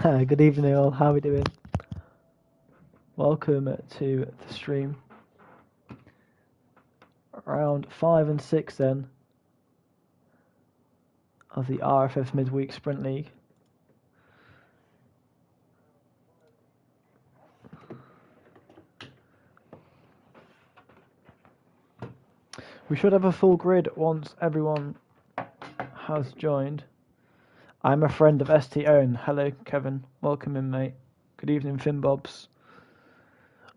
Good evening all, how are we doing? Welcome to the stream. Round 5 and 6 then of the RFF Midweek Sprint League. We should have a full grid once everyone has joined. I'm a friend of ST Owen. Hello Kevin, welcome in mate. Good evening Finbobs.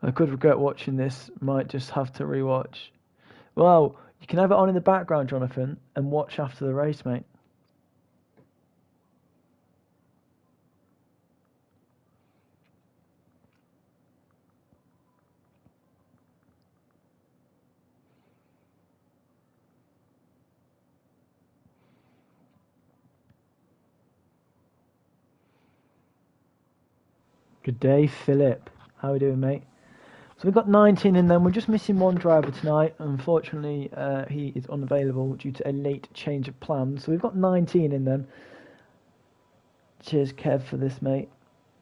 I could regret watching this, might just have to rewatch. Well, you can have it on in the background, Jonathan, and watch after the race, mate. Good day, Philip. How are we doing, mate? So we've got 19 in then. We're just missing one driver tonight. Unfortunately, he is unavailable due to a late change of plans. So we've got 19 in then. Cheers, Kev, for this, mate.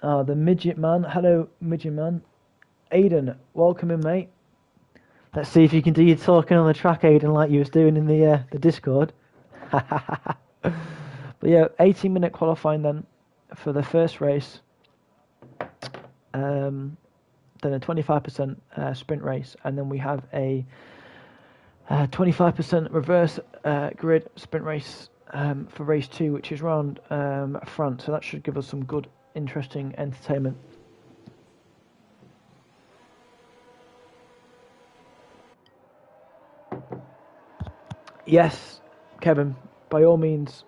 The Midget Man. Hello, Midget Man. Aiden, welcome in, mate. Let's see if you can do your talking on the track, Aiden, like you was doing in the Discord. But yeah, 18-minute qualifying then for the first race. Then a 25% sprint race, and then we have a 25% reverse grid sprint race for race 2, which is round France. So that should give us some good, interesting entertainment. Yes, Kevin, by all means.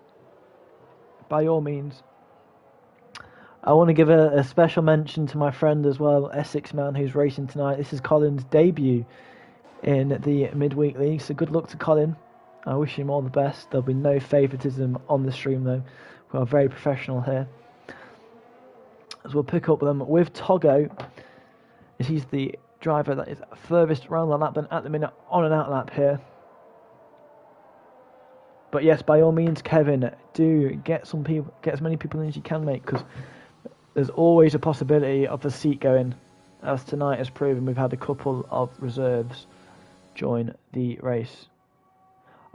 By all means. I want to give a special mention to my friend as well, Essex Man, who's racing tonight. This is Colin's debut in the Midweek League, so good luck to Colin. I wish him all the best. There'll be no favouritism on the stream, though. We are very professional here. As we'll pick up with Togo, as he's the driver that is furthest around the lap, and at the minute on and out lap here. But yes, by all means, Kevin, do get as many people in as you can, mate, because there's always a possibility of a seat going. As tonight has proven, we've had a couple of reserves join the race.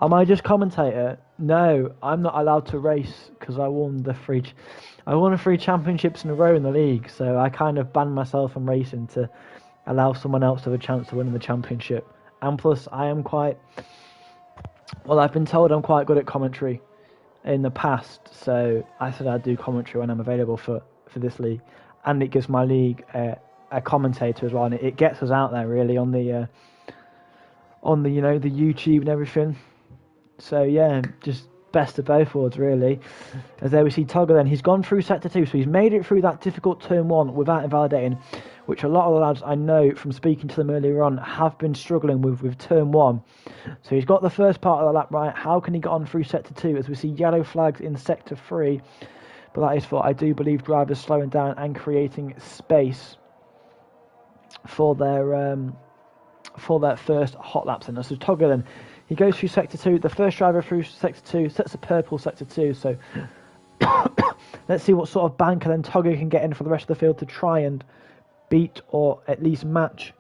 Am I just commentator? No, I'm not allowed to race because I won three championships in a row in the league, so I kind of banned myself from racing to allow someone else to have a chance to win the championship. And plus, I've been told I'm quite good at commentary in the past, so I said I'd do commentary when I'm available for this league, and it gives my league a commentator as well, and it gets us out there really on the the YouTube and everything. So yeah, just best of both worlds really. As there we see Togger then, he's gone through sector 2, so he's made it through that difficult turn 1 without invalidating, which a lot of the lads I know from speaking to them earlier on have been struggling with turn 1. So he's got the first part of the lap right. How can he get on through sector 2 as we see yellow flags in sector 3? But that is for, I do believe, drivers slowing down and creating space for their first hot laps. And so Togger then, he goes through sector 2. The first driver through sector 2 sets a purple sector 2. So let's see what sort of banker then Togger can get in for the rest of the field to try and beat or at least match.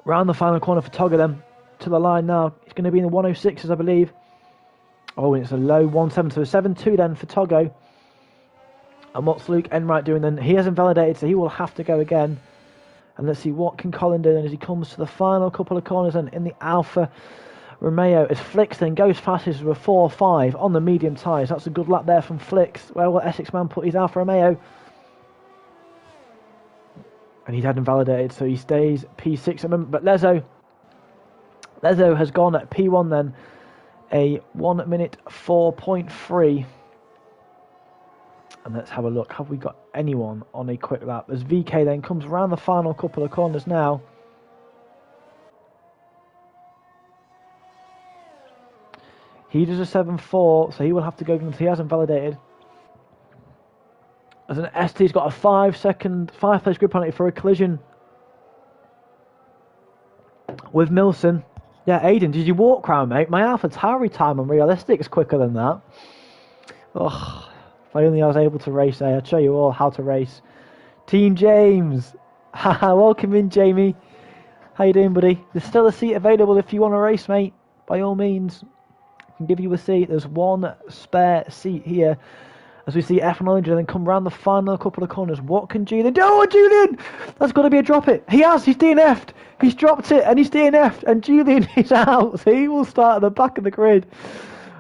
Round the final corner for Togger then, to the line now. He's going to be in the 106s, I believe. Oh, and it's a low 1.7, so a 7.2 then for Togo. And what's Luke Enright doing then? He hasn't validated, so he will have to go again. And let's see what can Colin do then as he comes to the final couple of corners and in the Alfa Romeo as Flicks then goes fastest with a 4.5 on the medium tyres. That's a good lap there from Flicks. Where will Essex Man put his Alfa Romeo? And he hadn't validated, so he stays P6. But Lezo has gone at P1 then. A 1 minute 4.3. And let's have a look. Have we got anyone on a quick lap? As VK then comes around the final couple of corners now. He does a 7.4, so he will have to go until he hasn't validated. As an ST's got a 5 place grip on it for a collision with Milson. Yeah, Aiden, did you walk round, mate? My Alpha Tauri time on Realistic is quicker than that. Ugh. If I only was able to race, I'd show you all how to race. Team James. Haha, welcome in, Jamie. How you doing, buddy? There's still a seat available if you want to race, mate. By all means, I can give you a seat. There's one spare seat here. As we see F1 Orange then come round the final couple of corners. What can Julian do? Oh, Julian! That's got to be a drop it. He has. He's DNF'd. He's dropped it and he's DNF'd. And Julian is out. So he will start at the back of the grid.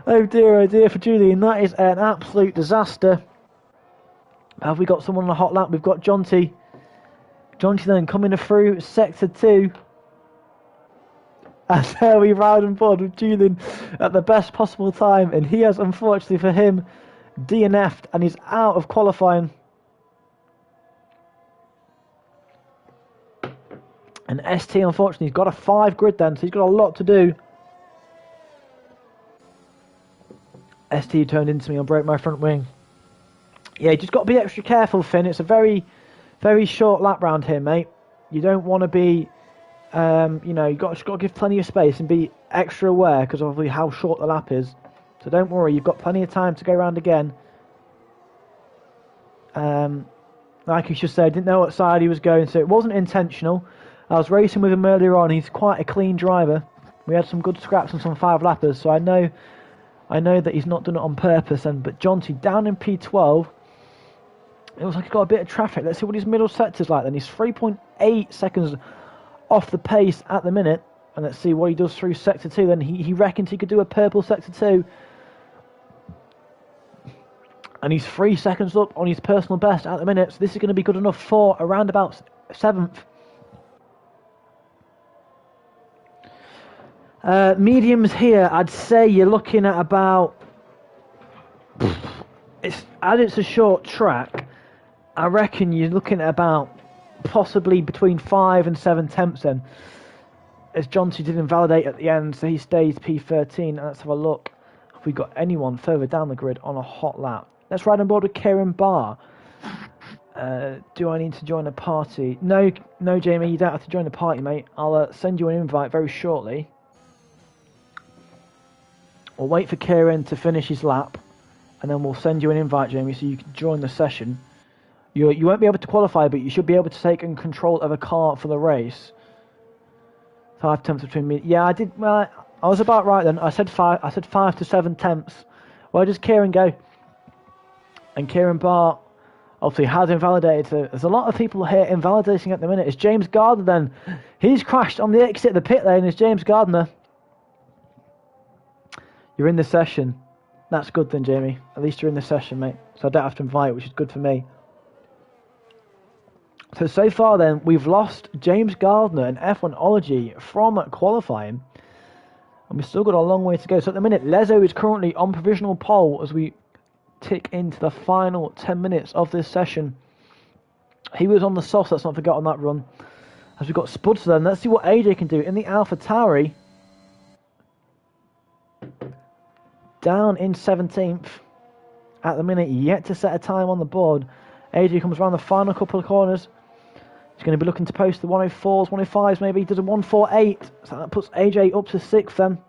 Oh dear for Julian. That is an absolute disaster. Have we got someone on a hot lap? We've got Jonty. Jonty then coming through Sector 2. And there we ride on board with Julian at the best possible time. And he has, unfortunately for him, DNF'd and he's out of qualifying. And ST, unfortunately, he's got a 5 grid then, so he's got a lot to do. ST turned into me and broke my front wing. Yeah, you just got to be extra careful, Finn. It's a very, very short lap round here, mate. You don't want to be, you know, just got to give plenty of space and be extra aware because of how short the lap is. So don't worry, you've got plenty of time to go around again. Like he just said, I didn't know what side he was going, so it wasn't intentional. I was racing with him earlier on. He's quite a clean driver. We had some good scraps and some 5-lappers, so I know that he's not done it on purpose. But Jonty down in P12. It looks like he's got a bit of traffic. Let's see what his middle sector's like then. He's 3.8 seconds off the pace at the minute. And let's see what he does through Sector 2 then. He reckons he could do a purple Sector 2. And he's 3 seconds up on his personal best at the minute. So this is going to be good enough for around about 7th. Mediums here, I'd say you're looking at about... It's a short track. I reckon you're looking at about possibly between 5 and 7 tenths then. As Jonty did invalidate at the end, so he stays P13. Let's have a look if we got anyone further down the grid on a hot lap. Let's ride on board with Kieran Barr. Do I need to join a party? No, Jamie, you don't have to join the party, mate. I'll send you an invite very shortly. We'll wait for Kieran to finish his lap, and then we'll send you an invite, Jamie, so you can join the session. You won't be able to qualify, but you should be able to take control of a car for the race. 5 tenths between me. Yeah, I did. Well, I was about right then. I said 5 to 7 tenths. Where does Kieran go? And Kieran Barr obviously has invalidated. So there's a lot of people here invalidating at the minute. It's James Gardner then. He's crashed on the exit of the pit lane. It's James Gardner. You're in the session. That's good then, Jamie. At least you're in the session, mate. So I don't have to invite, which is good for me. So far then, we've lost James Gardner and F1ology from qualifying. And we've still got a long way to go. So at the minute, Lezo is currently on provisional pole as we tick into the final 10 minutes of this session. He was on the softs, let's not forget, on that run. As we've got Spuds then, let's see what AJ can do in the Alpha Tauri. Down in 17th. At the minute, yet to set a time on the board. AJ comes around the final couple of corners. He's going to be looking to post the 104s, 105s maybe. He does a 148. So that puts AJ up to 6th then.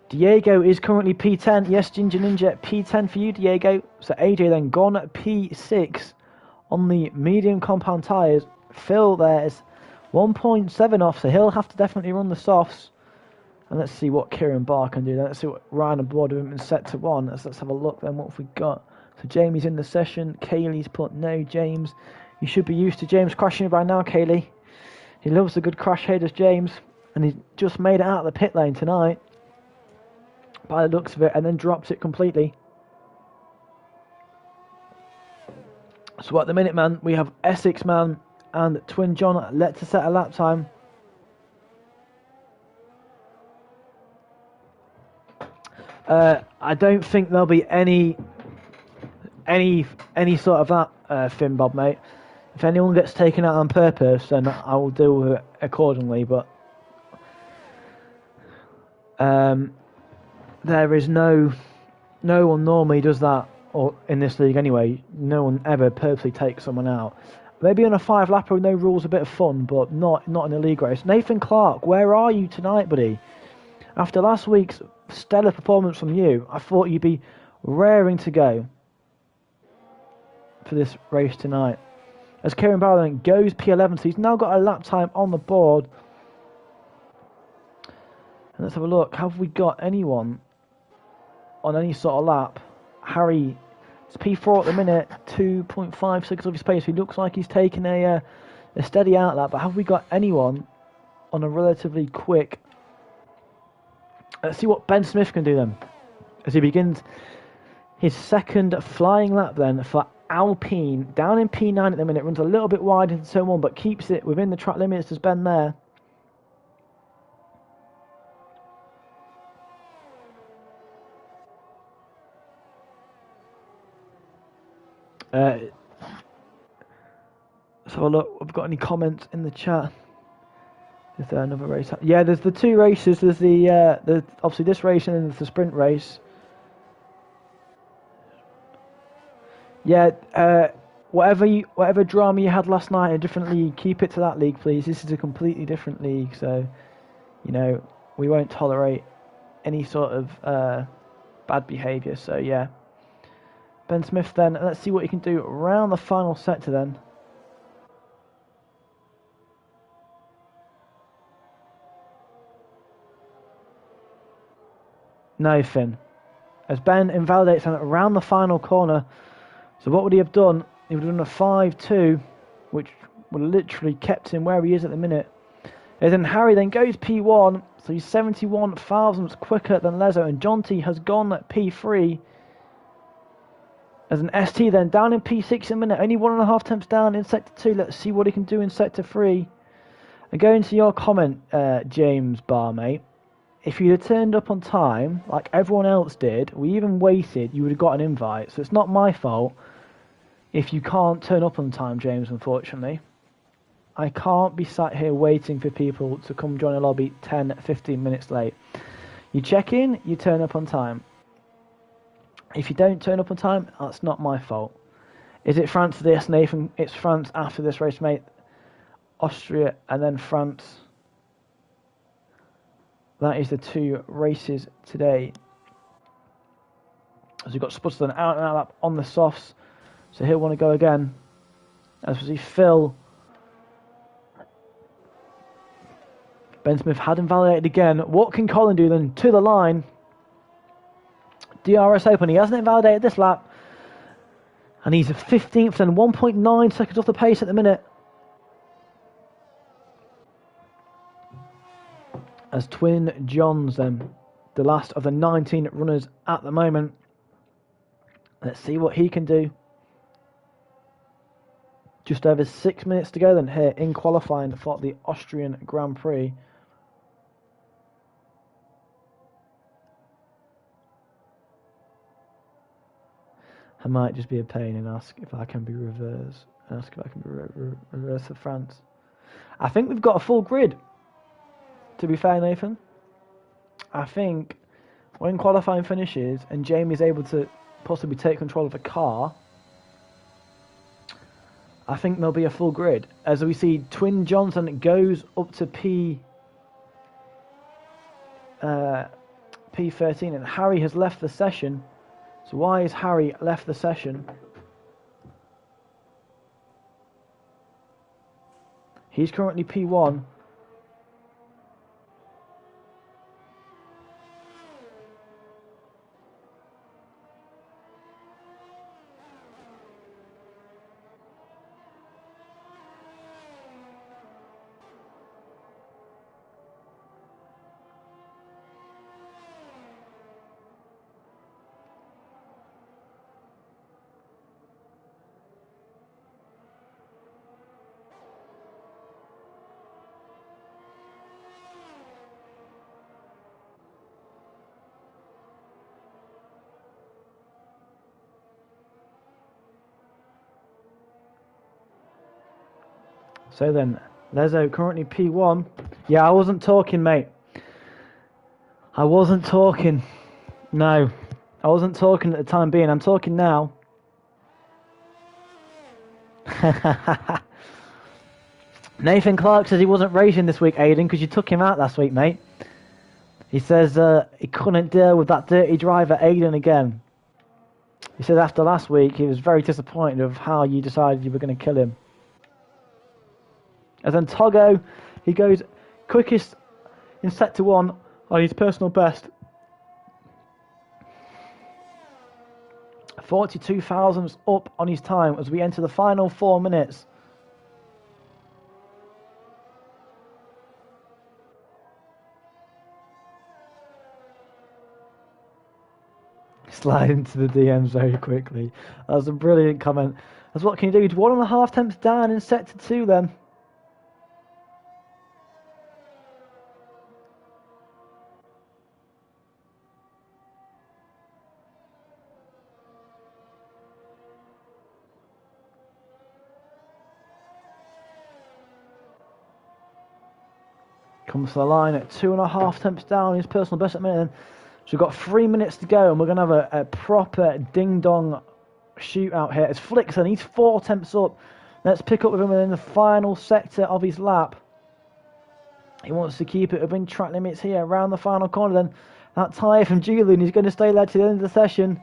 Diego is currently P10. Yes, Ginger Ninja, P10 for you, Diego. So AJ then gone P6 on the medium compound tyres. Phil there's 1.7 off, so he'll have to definitely run the softs. And let's see what Kieran Barr can do. Let's see what Ryan aboard of him in Sector 1. Let's have a look then. What have we got? So Jamie's in the session. Kaylee's put no James. You should be used to James crashing by now, Kaylee. He loves a good crash head as James. And he's just made it out of the pit lane tonight. By the looks of it. And then drops it completely. So at the minute, man, we have Essex Man and Twin John let to set a lap time. I don't think there'll be any sort of that, Finn Bob, mate. If anyone gets taken out on purpose, then I will deal with it accordingly. But there is no one normally does that, or in this league anyway. No one ever purposely takes someone out. Maybe on a 5-lapper with no rules, a bit of fun, but not in a league race. Nathan Clark, where are you tonight, buddy? After last week's stellar performance from you, I thought you'd be raring to go for this race tonight. As Kieran Barrow goes P11, so he's now got a lap time on the board. And let's have a look. Have we got anyone on any sort of lap? Harry, it's P4 at the minute, 2.5 seconds of his pace. He looks like he's taking a steady out lap, but have we got anyone on a relatively quick? Let's see what Ben Smith can do then, as he begins his second flying lap then for Alpine. Down in P9 at the minute, runs a little bit wide into turn 1, but keeps it within the track limits. There's Ben there. So look, have we got any comments in the chat? Is there another race? Yeah, there's the two races. There's the obviously this race and then there's the sprint race. Yeah, whatever drama you had last night in a different league, keep it to that league, please. This is a completely different league, so you know we won't tolerate any sort of bad behaviour. So yeah, Ben Smith then. Let's see what he can do around the final sector then. No, Finn. As Ben invalidates him around the final corner. So what would he have done? He would have done a 5-2, which would have literally kept him where he is at the minute. And then Harry then goes P1, so he's 71 thousandths quicker than Lezo, and Jonty has gone at P3. As an ST then down in P6 in a minute, only 1.5 tenths down in Sector 2. Let's see what he can do in Sector 3. And going to your comment, James Barmate, if you'd have turned up on time, like everyone else did, we even waited, you would have got an invite. So it's not my fault if you can't turn up on time, James, unfortunately. I can't be sat here waiting for people to come join a lobby 10, 15 minutes late. You check in, you turn up on time. If you don't turn up on time, that's not my fault. Is it France this, Nathan? It's France after this race, mate. Austria and then France. That is the two races today. As we've got Sputterton out and out on the softs. So he'll want to go again. As we see Phil. Ben Smith had invalidated again. What can Colin do then? To the line. DRS open. He hasn't invalidated this lap. And he's 15th and 1.9 seconds off the pace at the minute. As Twin Johns then, the last of the 19 runners at the moment. Let's see what he can do. Just over 6 minutes to go then here in qualifying for the Austrian Grand Prix. I might just be a pain and ask if I can be reversed. Ask if I can be reversed for France. I think we've got a full grid. To be fair, Nathan, I think when qualifying finishes and Jamie's able to possibly take control of the car, I think there'll be a full grid. As we see, Twin Johnson goes up to P13, and Harry has left the session. So why has Harry left the session? He's currently P1. So then, Lezo currently P1. Yeah, I wasn't talking, mate. I wasn't talking. No, I wasn't talking at the time being. I'm talking now. Nathan Clark says he wasn't racing this week, Aiden, because you took him out last week, mate. He says he couldn't deal with that dirty driver, Aiden, again. He said after last week he was very disappointed of how you decided you were going to kill him. And then Togo, he goes quickest in sector 1 on his personal best. 42 thousandths up on his time as we enter the final 4 minutes. Slide into the DMs very quickly. That was a brilliant comment. That's what can you do? He's 1.5 temps down in sector 2 then. Comes to the line at 2.5 temps down, his personal best at the minute. So we've got 3 minutes to go, and we're going to have a proper ding-dong shootout here. It's Flixen, he's 4 temps up. Let's pick up with him in the final sector of his lap. He wants to keep it within track limits here, around the final corner then. That tyre from Julian, he's going to stay there to the end of the session.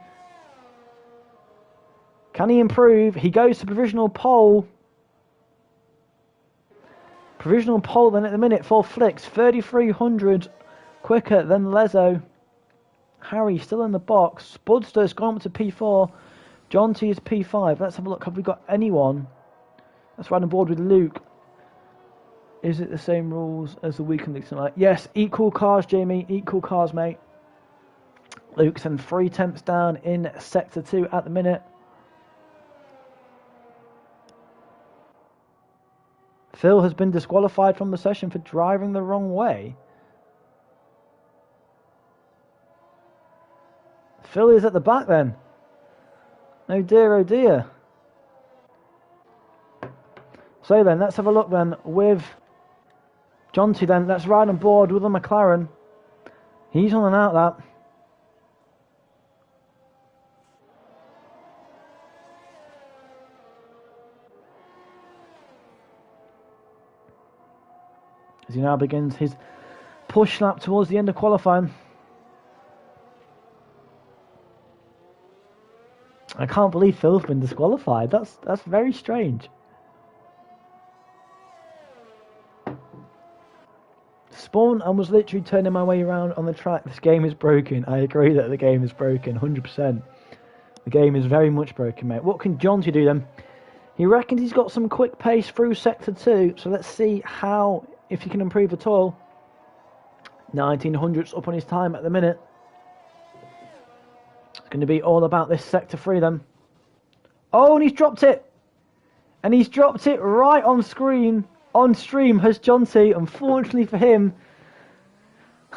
Can he improve? He goes to provisional pole. Provisional pole then at the minute for Flix, 3,300 quicker than Lezo. Harry still in the box. Spudster's gone up to P4. John T is P5. Let's have a look. Have we got anyone that's right on board with Luke? Is it the same rules as the weekend league tonight? Yes, equal cars, Jamie. Equal cars, mate. Luke's in 3 temps down in sector 2 at the minute. Phil has been disqualified from the session for driving the wrong way. Phil is at the back then. Oh dear, oh dear. So then, let's have a look then with John T then. Let's ride on board with the McLaren. He's on and out that. As he now begins his push lap towards the end of qualifying. I can't believe Phil's been disqualified. That's very strange. Spawn, I was literally turning my way around on the track. This game is broken. I agree that the game is broken, 100%. The game is very much broken, mate. What can John T do then? He reckons he's got some quick pace through sector 2. So let's see how, if he can improve at all. 1900s up on his time at the minute. It's going to be all about this sector 3 then. Oh, and he's dropped it. And he's dropped it right on screen. On stream has John T. Unfortunately for him,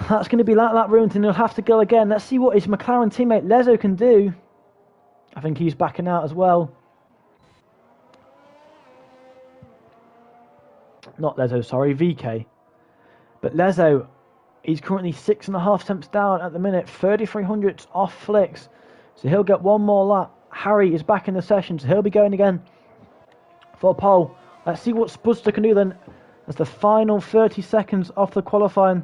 that's going to be like that ruined and he'll have to go again. Let's see what his McLaren teammate Lezo can do. I think he's backing out as well. Not Lezo, sorry, VK. But Lezo, he's currently 6.5 temps down at the minute. 3,300 off Flix. So he'll get one more lap. Harry is back in the session, so he'll be going again for pole. Let's see what Spudster can do then as the final 30 seconds of the qualifying.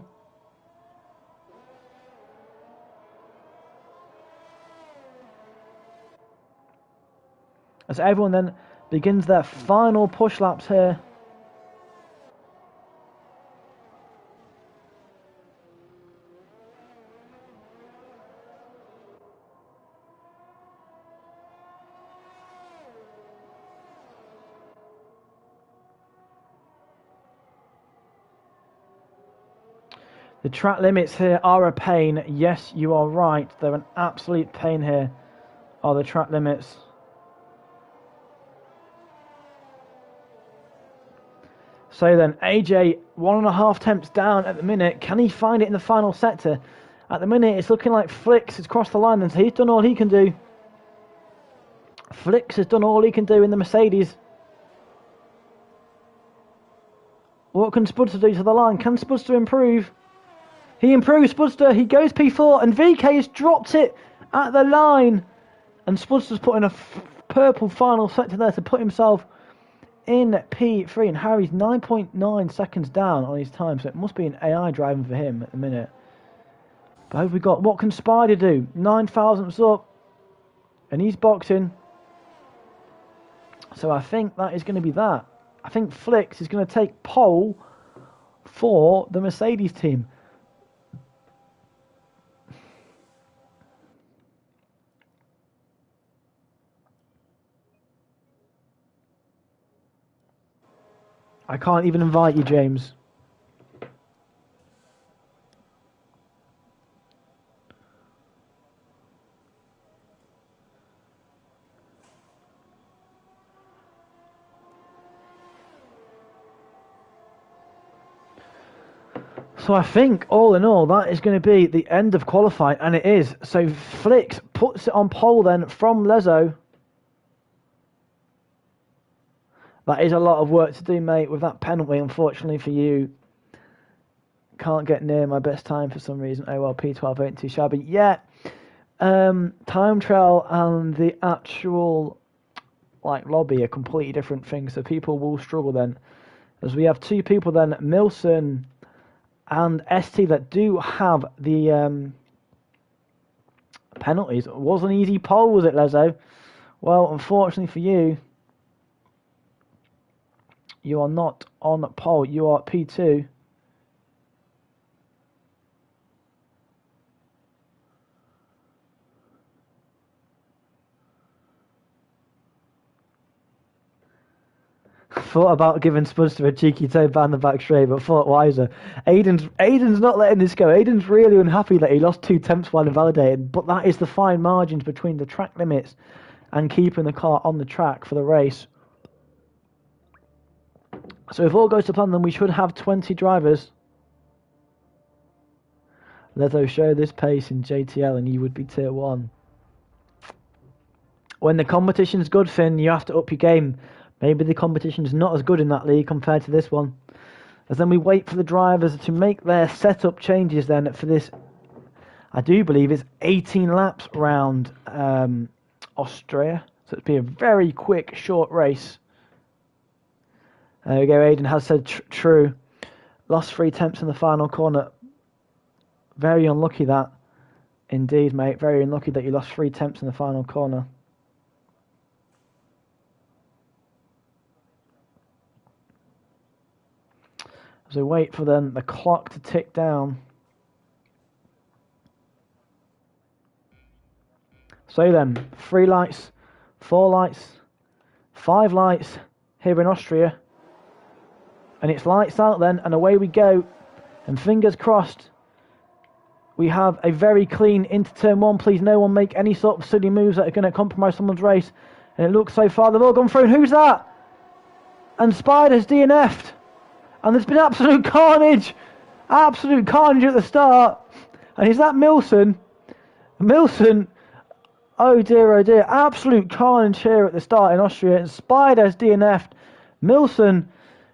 As everyone then begins their final push laps here. The track limits here are a pain. Yes, you are right. They're an absolute pain here, are the track limits. So then, AJ, 1.5 temps down at the minute. Can he find it in the final sector? At the minute, it's looking like Flix has crossed the line, and so he's done all he can do. Flix has done all he can do in the Mercedes. What can Spudster do to the line? Can Spudster improve? He improves, Spudster. He goes P4, and VK has dropped it at the line. And Spudster's put in a purple final sector there to put himself in P3. And Harry's 9.9 seconds down on his time, so it must be an AI driving for him at the minute. But who have we got? What can Spider do? 9 thousandths up. And he's boxing. So I think that is going to be that. I think Flicks is going to take pole for the Mercedes team. I can't even invite you, James. So I think, all in all, that is going to be the end of qualifying, and it is. So Flicks puts it on pole then from Lezo. That is a lot of work to do, mate, with that penalty, unfortunately for you. Can't get near my best time for some reason. Oh well, P12 ain't too shabby. Yeah, time trial and the actual lobby are completely different things, so people will struggle then. As we have two people then, Milson and ST, that do have the penalties. It was an easy pole, was it, Lezo? Well, unfortunately for you, you are not on pole. You are at P2. Thought about giving Spudster a cheeky toe down the back straight, but thought wiser. Aiden's not letting this go. Aiden's really unhappy that he lost 2 tenths while invalidated, but that is the fine margins between the track limits and keeping the car on the track for the race. So if all goes to plan, then we should have 20 drivers. Leto, show this pace in JTL and you would be tier 1. When the competition's good, Finn, you have to up your game. Maybe the competition's not as good in that league compared to this one. As then we wait for the drivers to make their setup changes then for this, I do believe it's 18 laps round Austria. So it'd be a very quick, short race. There we go, Aiden has said true. Lost 3 tenths in the final corner. Very unlucky that. Indeed, mate. Very unlucky that you lost 3 tenths in the final corner. As we wait for then the clock to tick down. So then, 3 lights, 4 lights, 5 lights here in Austria. And it's lights out then, and away we go. And fingers crossed, we have a very clean into turn 1. Please no one make any sort of silly moves that are going to compromise someone's race. And it looks so far, they've all gone through. And who's that? And Spider's DNF'd. And there's been absolute carnage. Absolute carnage at the start. And is that Milson? Milson, oh dear, oh dear. Absolute carnage here at the start in Austria. And Spider's DNF'd. Milson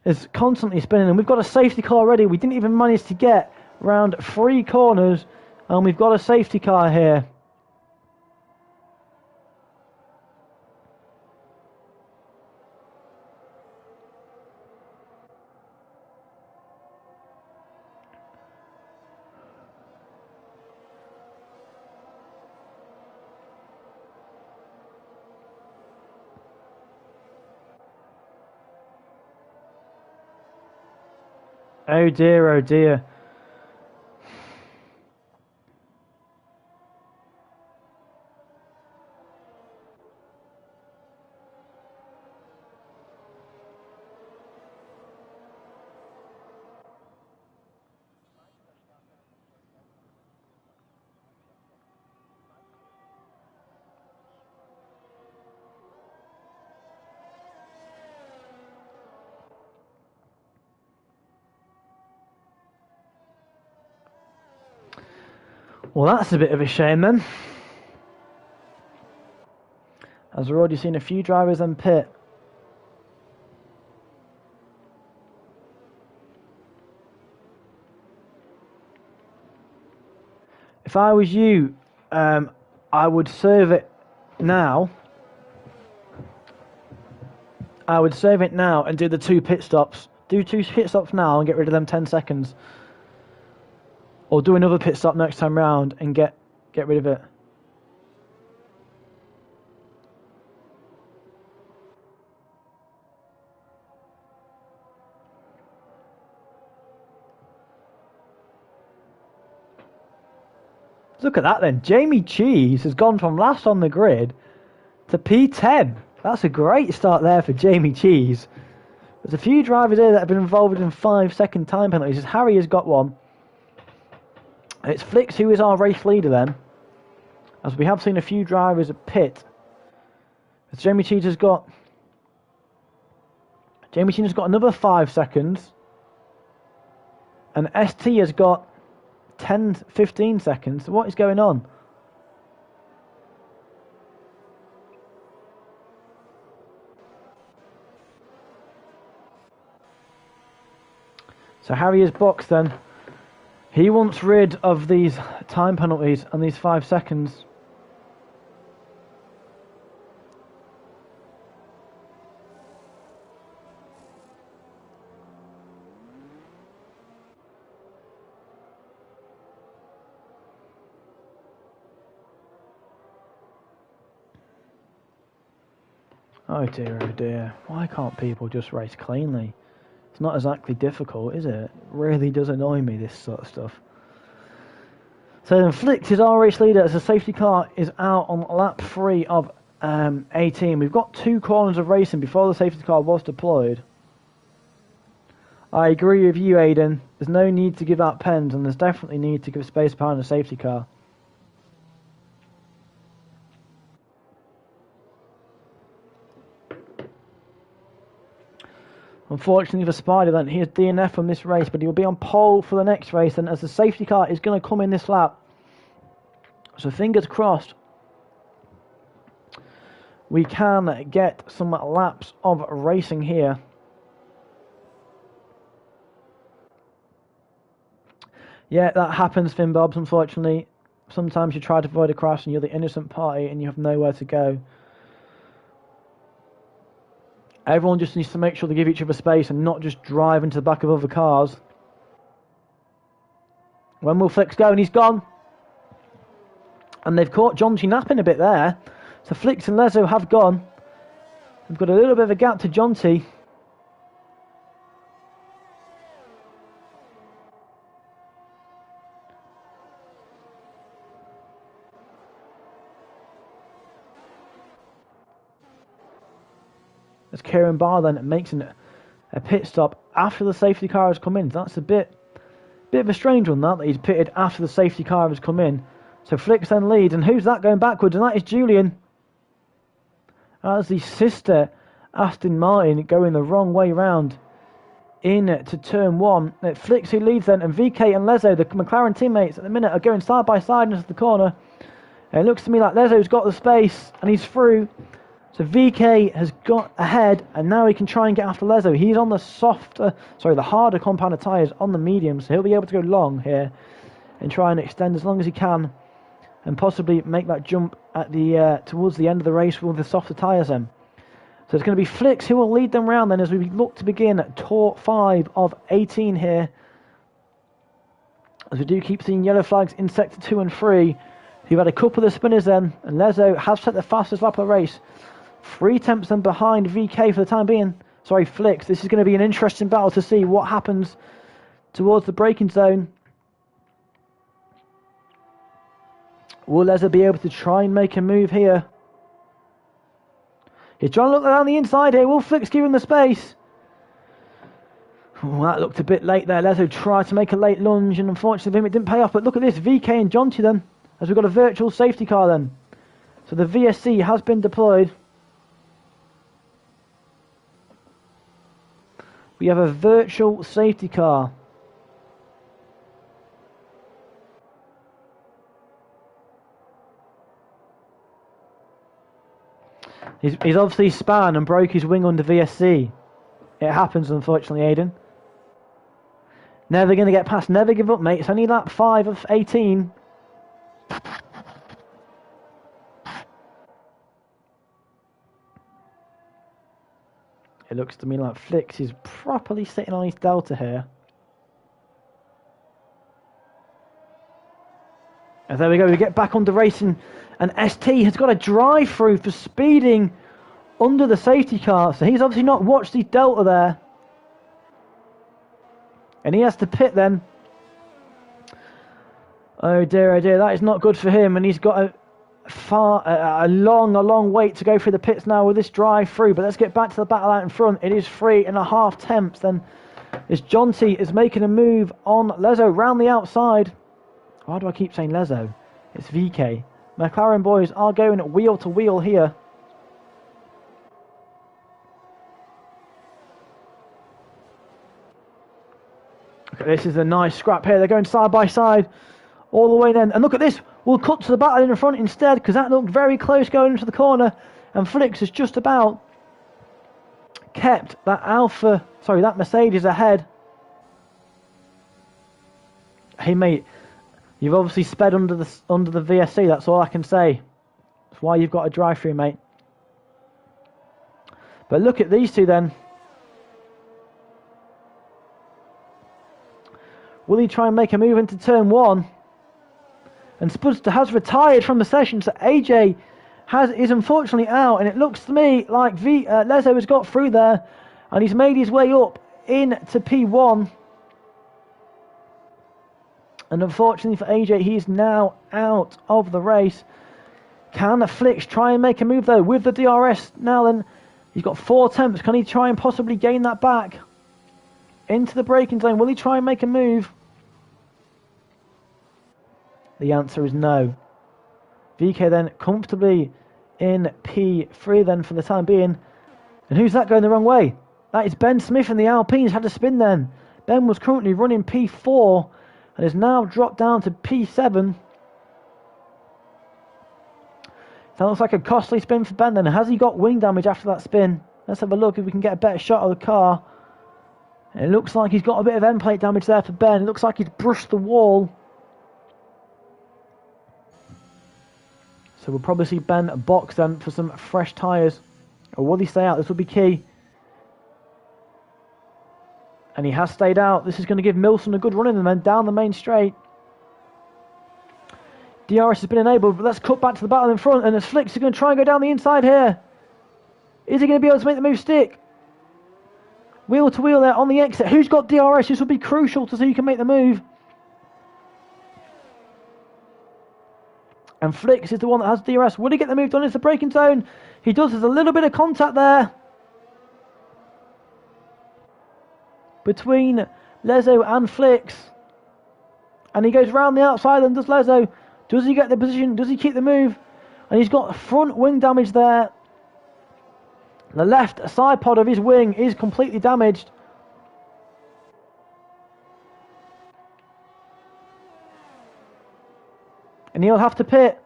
is constantly spinning. And we've got a safety car already. We didn't even manage to get round 3 corners. And we've got a safety car here. Oh dear, oh dear. Well, that's a bit of a shame then. As we've already seen a few drivers in pit. If I was you, I would serve it now. I would save it now and do the 2 pit stops. Do 2 pit stops now and get rid of them 10 seconds. Or do another pit stop next time round and get rid of it. Look at that then. Jamie Cheese has gone from last on the grid to P10. That's a great start there for Jamie Cheese. There's a few drivers here that have been involved in 5-second time penalties. Harry has got one. It's Flicks who is our race leader then, as we have seen a few drivers at pit. As Jamie Cheese has got another 5 seconds, and ST has got 10-15 seconds. So what is going on? So Harry is boxed then. He wants rid of these time penalties and these 5 seconds. Oh dear. Why can't people just race cleanly? It's not exactly difficult, is it? It really does annoy me, this sort of stuff. So then Flicks is our race leader as the safety car is out on lap 3 of 18. We've got 2 corners of racing before the safety car was deployed. I agree with you, Aidan. There's no need to give out pens, and there's definitely need to give space behind the safety car. Unfortunately for Spider then, he has DNF from this race, but he will be on pole for the next race, and as the safety car is going to come in this lap. So fingers crossed we can get some laps of racing here. Yeah, that happens, Finn Bobs, unfortunately. Sometimes you try to avoid a crash and you're the innocent party and you have nowhere to go. Everyone just needs to make sure they give each other space and not just drive into the back of other cars. When will Flicks go? And he's gone. And they've caught Jonty napping a bit there. So Flicks and Lezo have gone. We've got a little bit of a gap to Jonty. As Kieran Barr then makes a pit stop after the safety car has come in. That's a bit of a strange one, that he's pitted after the safety car has come in. So Flicks then leads, and who's that going backwards? And that is Julian. That's the sister Aston Martin going the wrong way round into turn 1. Flicks who leads then, and VK and Lezo, the McLaren teammates at the minute, are going side by side into the corner. And it looks to me like Lezo's got the space and he's through. So VK has got ahead, and now he can try and get after Lezo. He's on the the harder compounded tyres on the medium, so he'll be able to go long here and try and extend as long as he can, and possibly make that jump at the towards the end of the race with the softer tyres then. So it's going to be Flicks who will lead them round then as we look to begin tour 5 of 18 here. As we do keep seeing yellow flags in sector 2 and 3. You've had a couple of spinners then, and Lezo has set the fastest lap of the race. 3 tenths then behind VK for the time being. Sorry, Flicks. This is going to be an interesting battle to see what happens towards the braking zone. Will Lezo be able to try and make a move here? He's trying to look down the inside here. Will Flicks give him the space? Oh, that looked a bit late there. Lezo tried to make a late lunge, and unfortunately it didn't pay off. But look at this, VK and Jonty then, as we've got a virtual safety car then. So the VSC has been deployed. We have a virtual safety car. He's obviously span and broke his wing under VSC. It happens, unfortunately, Aidan. Never going to get past. Never give up, mate. It's only lap 5 of 18. It looks to me like Flicks is properly sitting on his delta here. And there we go, we get back onto racing, and ST has got a drive through for speeding under the safety car, so he's obviously not watched his delta there. And he has to pit then. Oh dear, that is not good for him, and he's got a long wait to go through the pits now with this drive through. But let's get back to the battle out in front. It is 3.5 tenths. Then as Jonty is making a move on Lezo round the outside. Why do I keep saying Lezo? It's VK. McLaren boys are going wheel to wheel here. Okay, this is a nice scrap here. They're going side by side all the way then. And look at this. We'll cut to the battle in front instead, because that looked very close going into the corner. And Flicks has just about kept that Mercedes ahead. Hey mate, you've obviously sped under the VSC. That's all I can say. That's why you've got a drive through, mate. But look at these two then. Will he try and make a move into turn 1? And Spudster has retired from the session, so AJ is unfortunately out. And it looks to me like Lezo has got through there, and he's made his way up into P1. And unfortunately for AJ, he's now out of the race. Can Flicks try and make a move though with the DRS now? Then he's got 4 attempts. Can he try and possibly gain that back into the braking zone? Will he try and make a move? The answer is no. VK then comfortably in P3 then for the time being. And who's that going the wrong way? That is Ben Smith in the Alpines. Had to spin then. Ben was currently running P4 and has now dropped down to P7. That looks like a costly spin for Ben then. Has he got wing damage after that spin? Let's have a look if we can get a better shot of the car. And it looks like he's got a bit of end plate damage there for Ben. It looks like he's brushed the wall. So we'll probably see Ben box then for some fresh tyres. Or will he stay out? This will be key. And he has stayed out. This is going to give Milson a good run in and then down the main straight. DRS has been enabled, but let's cut back to the battle in front. And as Flicks is going to try and go down the inside here. Is he going to be able to make the move stick? Wheel to wheel there on the exit. Who's got DRS? This will be crucial to see who can make the move. And Flicks is the one that has DRS. Will he get the move done into the braking zone? He does. There's a little bit of contact there between Lezo and Flicks. And he goes round the outside and does Lezo. Does he get the position? Does he keep the move? And he's got front wing damage there. The left side pod of his wing is completely damaged. And he'll have to pit.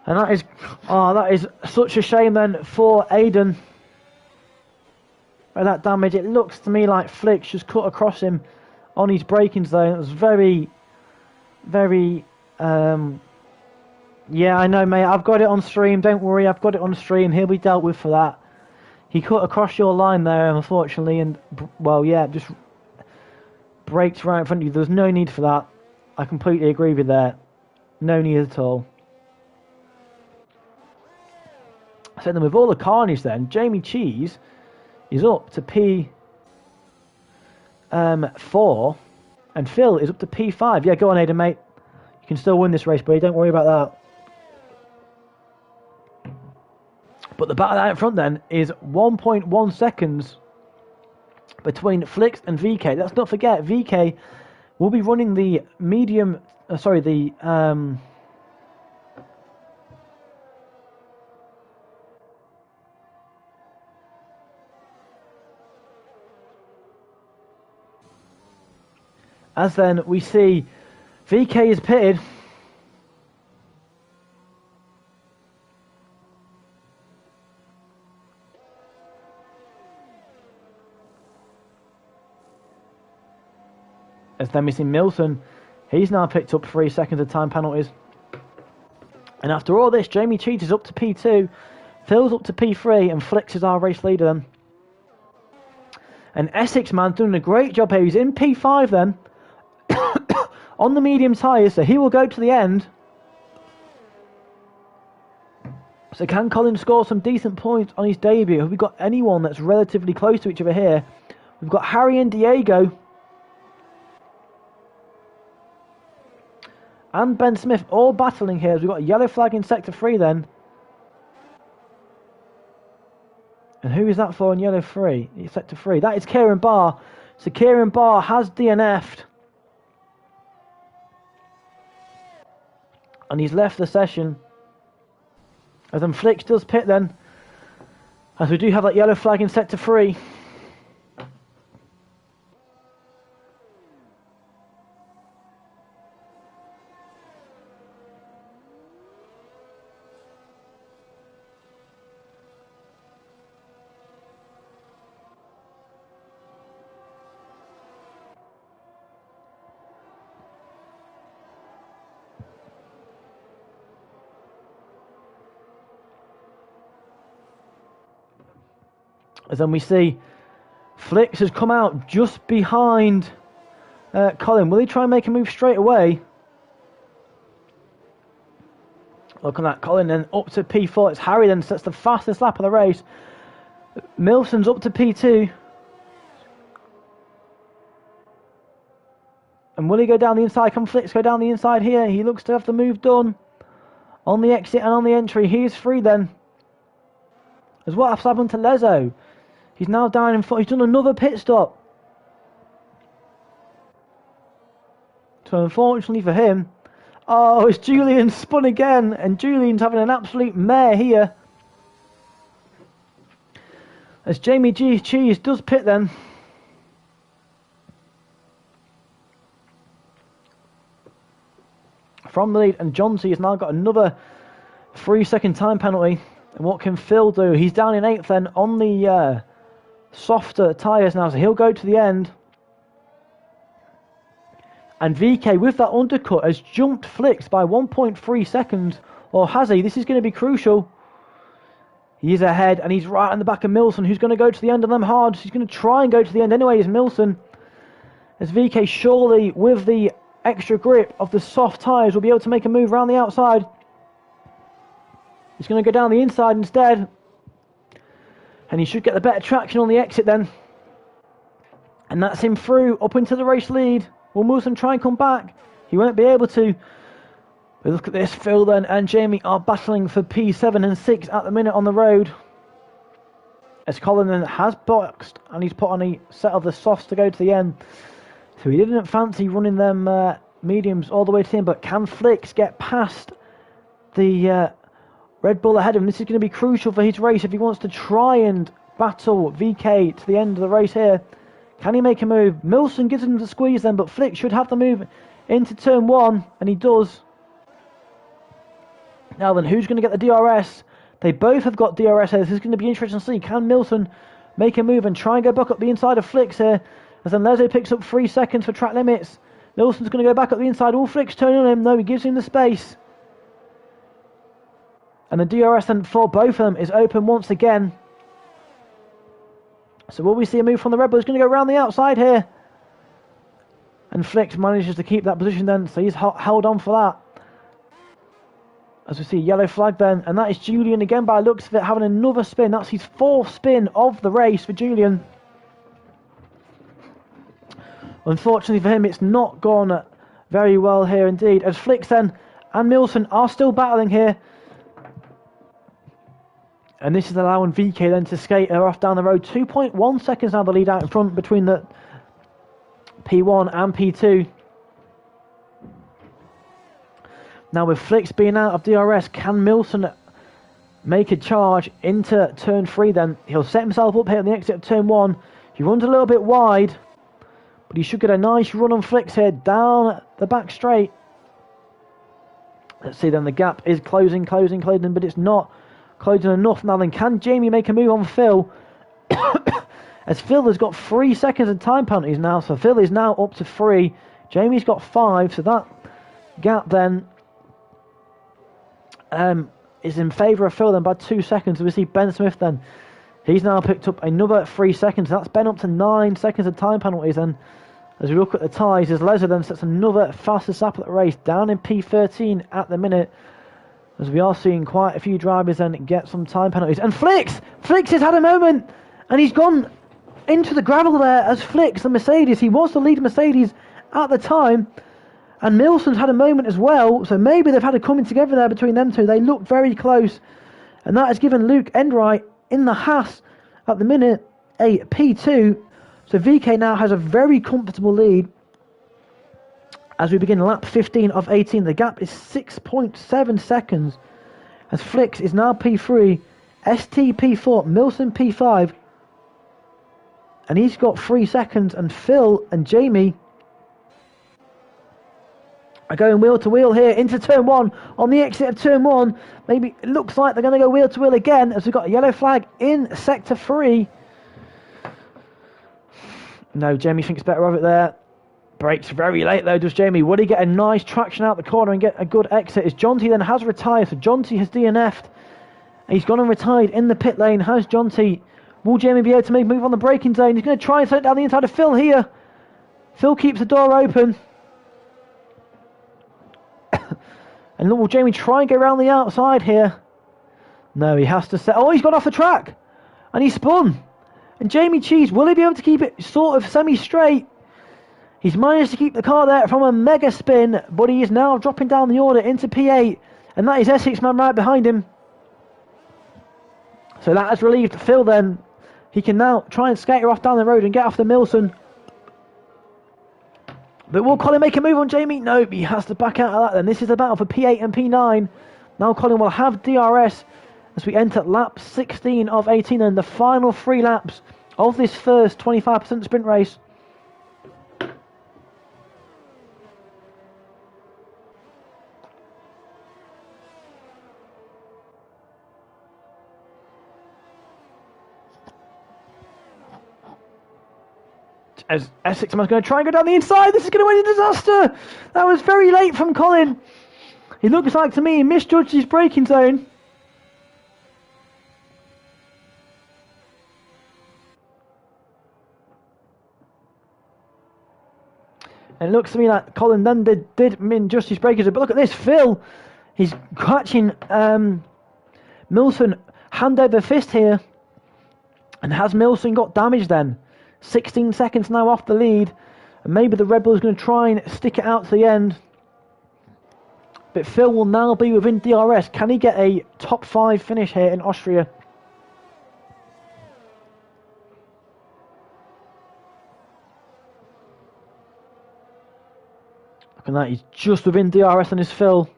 And that is such a shame then for Aiden. By that damage, it looks to me like Flicks just cut across him on his braking zone. It was very, very, yeah, I know, mate. I've got it on stream. Don't worry, I've got it on stream. He'll be dealt with for that. He cut across your line there, unfortunately, and, well, yeah, just braked right in front of you. There's no need for that. I completely agree with that. No need at all. So then with all the carnage then, Jamie Cheese is up to P4 and Phil is up to P5. Yeah, go on Aiden, mate. You can still win this race, buddy. Don't worry about that. But the battle out in front then is 1.1 seconds between Flicks and VK. Let's not forget, VK will be running the medium, as then we see VK is pitted. As then we see Milton, he's now picked up 3 seconds of time penalties. And after all this, Jamie Cheat is up to P2, Phil's up to P3, and Flicks is our race leader then. And Essex man's doing a great job here. He's in P5 then, on the medium tyres, so he will go to the end. So can Colin score some decent points on his debut? Have we got anyone that's relatively close to each other here? We've got Harry and Diego. and Ben Smith all battling here. As we've got a yellow flag in sector 3 then. And who is that for in yellow 3? Sector 3. That is Kieran Barr. So Kieran Barr has DNF'd. And he's left the session. As then Flicks does pit then. As we do have that yellow flag in sector 3. As then we see Flicks has come out just behind Colin. Will he try and make a move straight away? Look at that, Colin then up to P4. It's Harry then sets the fastest lap of the race. Milson's up to P2. And will he go down the inside? Can Flicks go down the inside here? He looks to have the move done. On the exit and on the entry, he is free then. As what has happened to Lezo? He's now down in front. He's done another pit stop. So unfortunately for him, oh, it's Julian spun again, and Julian's having an absolute mare here. As Jamie G. Cheese does pit then. From the lead, and John C has now got another 3-second time penalty. And what can Phil do? He's down in 8th then on the softer tyres now, so he'll go to the end. And VK with that undercut has jumped Flicks by 1.3 seconds. Or has he? This is going to be crucial. He is ahead, and he's right on the back of Milson, who's going to go to the end of them hard. He's going to try and go to the end anyway, is Milson. As VK surely, with the extra grip of the soft tyres, will be able to make a move around the outside. He's going to go down the inside instead. And he should get the better traction on the exit then. And that's him through, up into the race lead. Will Wilson try and come back? He won't be able to. But look at this, Phil then and Jamie are battling for P7 and 6 at the minute on the road. As Colin then has boxed, and he's put on a set of the softs to go to the end. So he didn't fancy running them mediums all the way to the end. But can Flicks get past the Red Bull ahead of him? This is going to be crucial for his race if he wants to try and battle VK to the end of the race here. Can he make a move? Milson gives him the squeeze then, but Flick should have the move into turn 1, and he does. Now then, who's going to get the DRS? They both have got DRS here. This is going to be interesting to see. Can Milson make a move and try and go back up the inside of Flicks here? As then Lezo picks up 3 seconds for track limits. Milson's going to go back up the inside. All Flicks turn on him. No, he gives him the space. And the DRS then for both of them is open once again. So will we see a move from the Red Bull? He's going to go around the outside here. And Flicks manages to keep that position then. So he's held on for that. As we see a yellow flag then. And that is Julian again by the looks of it having another spin. That's his 4th spin of the race for Julian. Unfortunately for him, it's not gone very well here indeed. As Flicks then and Milson are still battling here. And this is allowing VK then to skate her off down the road. 2.1 seconds now the lead out in front between the P1 and P2. Now with Flicks being out of DRS, can Milson make a charge into turn 3 then? He'll set himself up here at the exit of turn 1. He runs a little bit wide, but he should get a nice run on Flicks here down the back straight. Let's see then, the gap is closing, but it's not closing enough. Now then, can Jamie make a move on Phil? As Phil has got 3 seconds of time penalties now, so Phil is now up to 3. Jamie's got 5, so that gap then is in favour of Phil then by 2 seconds. So we see Ben Smith then. He's now picked up another 3 seconds. That's Ben up to 9 seconds of time penalties then. As we look at the ties, as Lezo then sets another fastest lap at the race, down in P13 at the minute. As we are seeing quite a few drivers then get some time penalties. And Flicks has had a moment, and he's gone into the gravel there as Flicks, the Mercedes. He was the lead Mercedes at the time. And Milson's had a moment as well, so maybe they've had a coming together there between them two. They look very close, and that has given Luke Enright in the Haas at the minute a P2. So VK now has a very comfortable lead as we begin lap 15 of 18. The gap is 6.7 seconds as Flicks is now P3, ST P4, Milson P5, and he's got 3 seconds, and Phil and Jamie are going wheel to wheel here into turn 1. On the exit of turn 1, maybe it looks like they're going to go wheel to wheel again as we've got a yellow flag in sector 3. No, Jamie thinks better of it there. Brakes very late though, does Jamie. Would he get a nice traction out the corner and get a good exit? As Jonty then has retired, so Jonty has DNF'd. He's gone and retired in the pit lane, has Jonty. Will Jamie be able to make a move on the braking zone? He's going to try and set it down the inside of Phil here. Phil keeps the door open. And look, will Jamie try and go around the outside here? No, he has to set... Oh, he's gone off the track. And he spun. And Jamie Cheese, will he be able to keep it sort of semi-straight? He's managed to keep the car there from a mega spin, but he is now dropping down the order into P8. And that is Essex man right behind him. So that has relieved Phil then. He can now try and skate her off down the road and get after Milson. But will Colin make a move on Jamie? Nope, he has to back out of that then. This is the battle for P8 and P9. Now Colin will have DRS as we enter lap 16 of 18 and the final 3 laps of this first 25% sprint race. As Essex man's going to try and go down the inside. This is going to end in disaster. That was very late from Colin. He looks like to me he misjudged his braking zone. And it looks to me like Colin then did misjudge his braking zone. But look at this, Phil. He's catching Milson hand over fist here. And has Milson got damage then? 16 seconds now off the lead, and maybe the Red Bull is going to try and stick it out to the end. But Phil will now be within DRS. Can he get a top 5 finish here in Austria? Look at that, he's just within DRS on his Phil.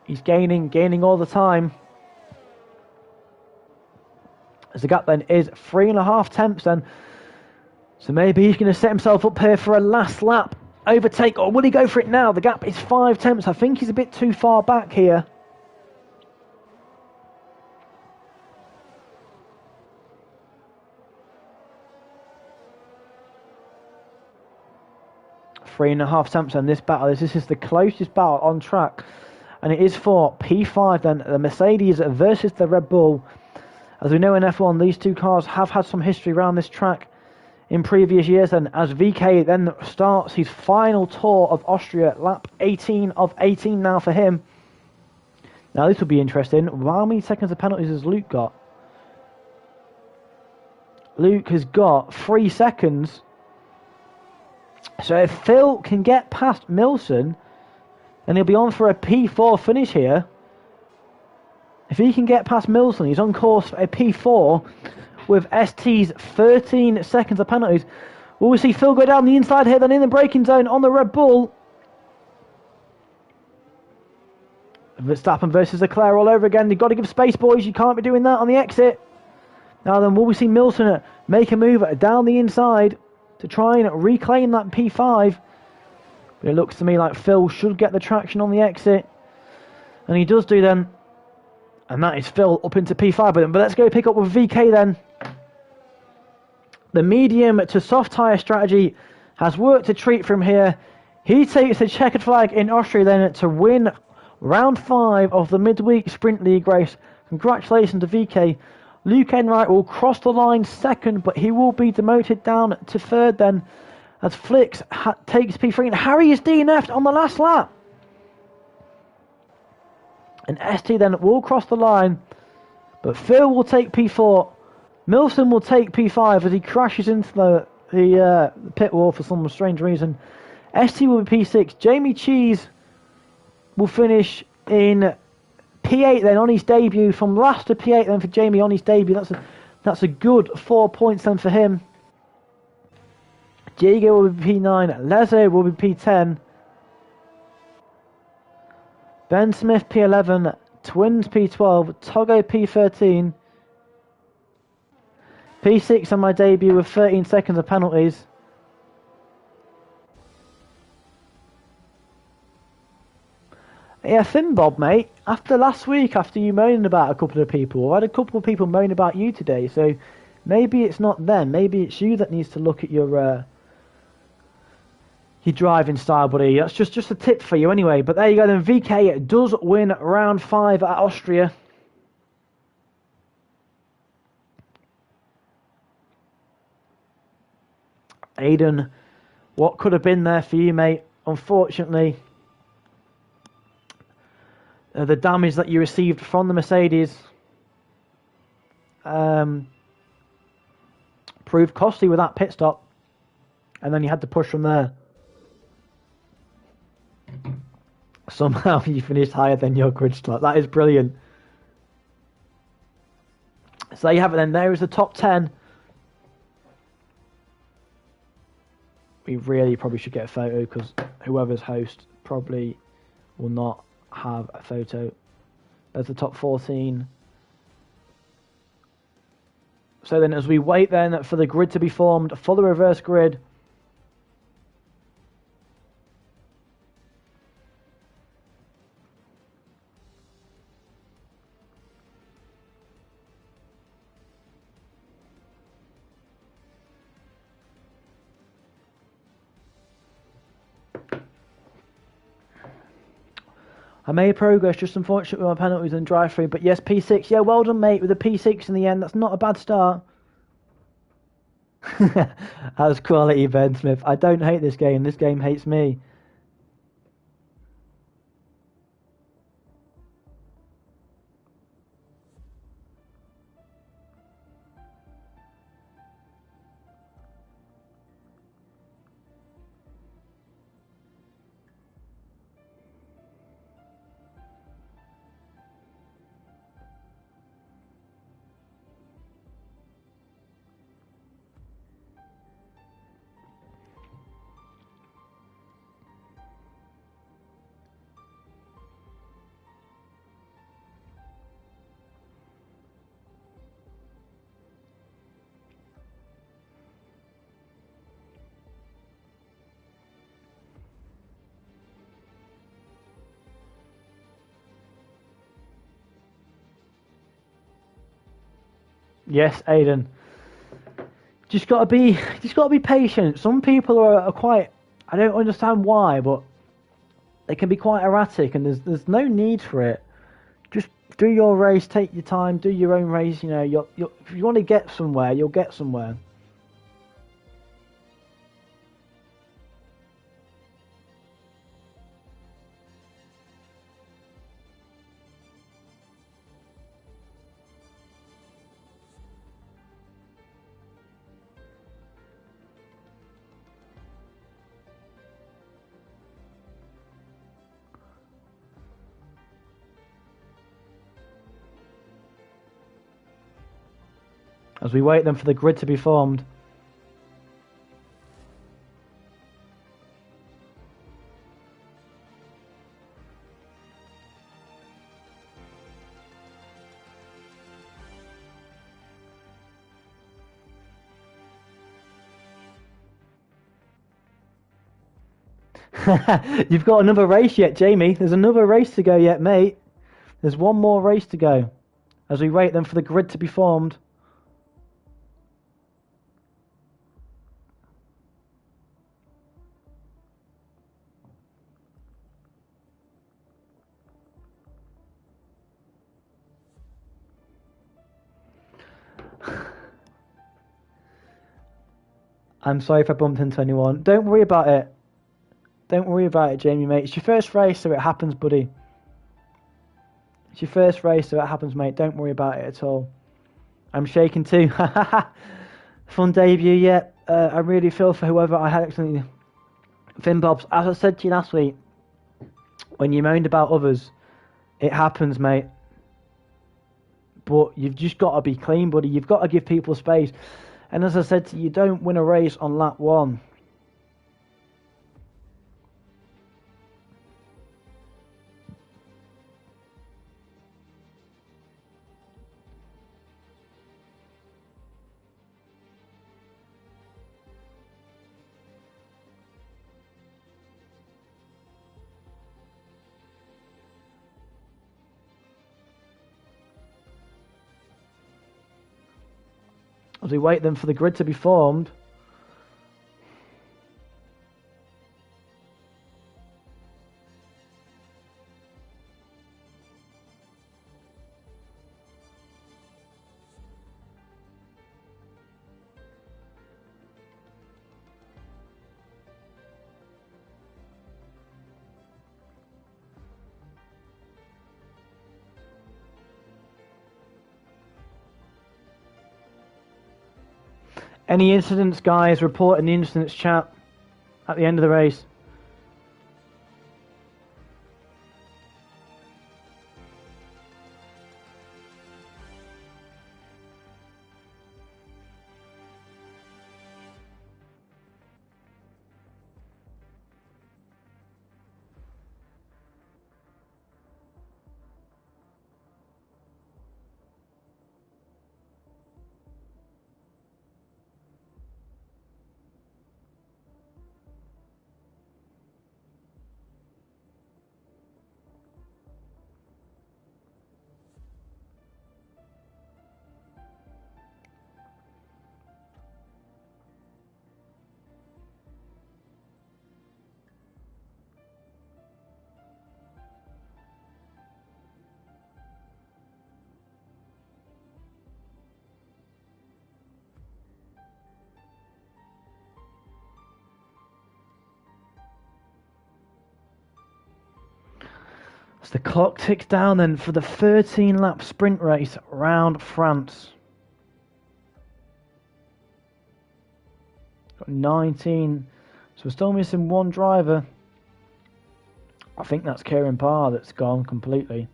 He's gaining all the time. As the gap then is 3.5 tenths then. So maybe he's going to set himself up here for a last lap overtake, or will he go for it now? The gap is 5 tenths. I think he's a bit too far back here. Three and a half tenths in this battle. This is the closest battle on track. And it is for P5 then, the Mercedes versus the Red Bull. As we know in F1, these two cars have had some history around this track in previous years. And as VK then starts his final tour of Austria, lap 18 of 18 now for him. Now this will be interesting. How many seconds of penalties has Luke got? Luke has got 3 seconds. So if Phil can get past Milson, then he'll be on for a P4 finish here. If he can get past Milson, he's on course for a P4 with ST's 13 seconds of penalties. Will we see Phil go down the inside here, then in the braking zone on the Red Bull? Verstappen versus Leclerc all over again. You've got to give space, boys. You can't be doing that on the exit. Now then, will we see Milson make a move down the inside to try and reclaim that P5? But it looks to me like Phil should get the traction on the exit. And he does do then. And that is Phil up into P5 with him. But let's go pick up with VK then. The medium to soft tyre strategy has worked a treat from here. He takes the checkered flag in Austria then to win round 5 of the midweek sprint league race. Congratulations to VK. Luke Enright will cross the line second, but he will be demoted down to third then as Flicks takes P3 and Harry is DNF'd on the last lap. And ST then will cross the line, but Phil will take P4. Milson will take P5 as he crashes into the the pit wall for some strange reason. ST will be P6. Jamie Cheese will finish in P8 then on his debut. From last to P8 then for Jamie on his debut. That's a good 4 points then for him. Diego will be P9. Lezo will be P10. Ben Smith P11. Twins P12. Togo P13. P6 on my debut with 13 seconds of penalties. Yeah, Thin Bob, mate. After last week, after you moaning about a couple of people, I've had a couple of people moan about you today, so maybe it's not them. Maybe it's you that needs to look at your driving style, buddy. That's just a tip for you anyway. But there you go then. VK does win round 5 at Austria. Aiden, what could have been there for you, mate? Unfortunately, the damage that you received from the Mercedes proved costly with that pit stop, and then you had to push from there. Somehow you finished higher than your grid stop. That is brilliant. So there you have it then. There is the top 10. We really probably should get a photo because whoever's host probably will not have a photo. There's the top 14. So then as we wait then for the grid to be formed for the reverse grid, I made progress, just unfortunate with my penalties and drive-through. But yes, P6. Yeah, well done, mate, with a P6 in the end. That's not a bad start. That's quality, Ben Smith. I don't hate this game. This game hates me. Yes, Aiden. Just gotta be patient. Some people are quite. I don't understand why, but they can be quite erratic, and there's no need for it. Just do your race, take your time, do your own race. You know, if you want to get somewhere, you'll get somewhere. As we wait then for the grid to be formed. You've got another race yet, Jamie. There's another race to go yet, mate. There's one more race to go. As we wait then for the grid to be formed. I'm sorry if I bumped into anyone. Don't worry about it. Don't worry about it, Jamie, mate. It's your first race, so it happens, buddy. It's your first race, so it happens, mate. Don't worry about it at all. I'm shaking too. Fun debut, yeah. I really feel for whoever I had accidentally. Finn Bobs, as I said to you last week, when you moaned about others, it happens, mate. But you've just got to be clean, buddy. You've got to give people space. And as I said to you, you don't win a race on lap 1. As we wait then for the grid to be formed. Any incidents, guys, report in the incidents chat at the end of the race. As the clock ticks down then for the 13-lap sprint race around France. Got 19, so we're still missing one driver. I think that's Kieran Parr that's gone completely.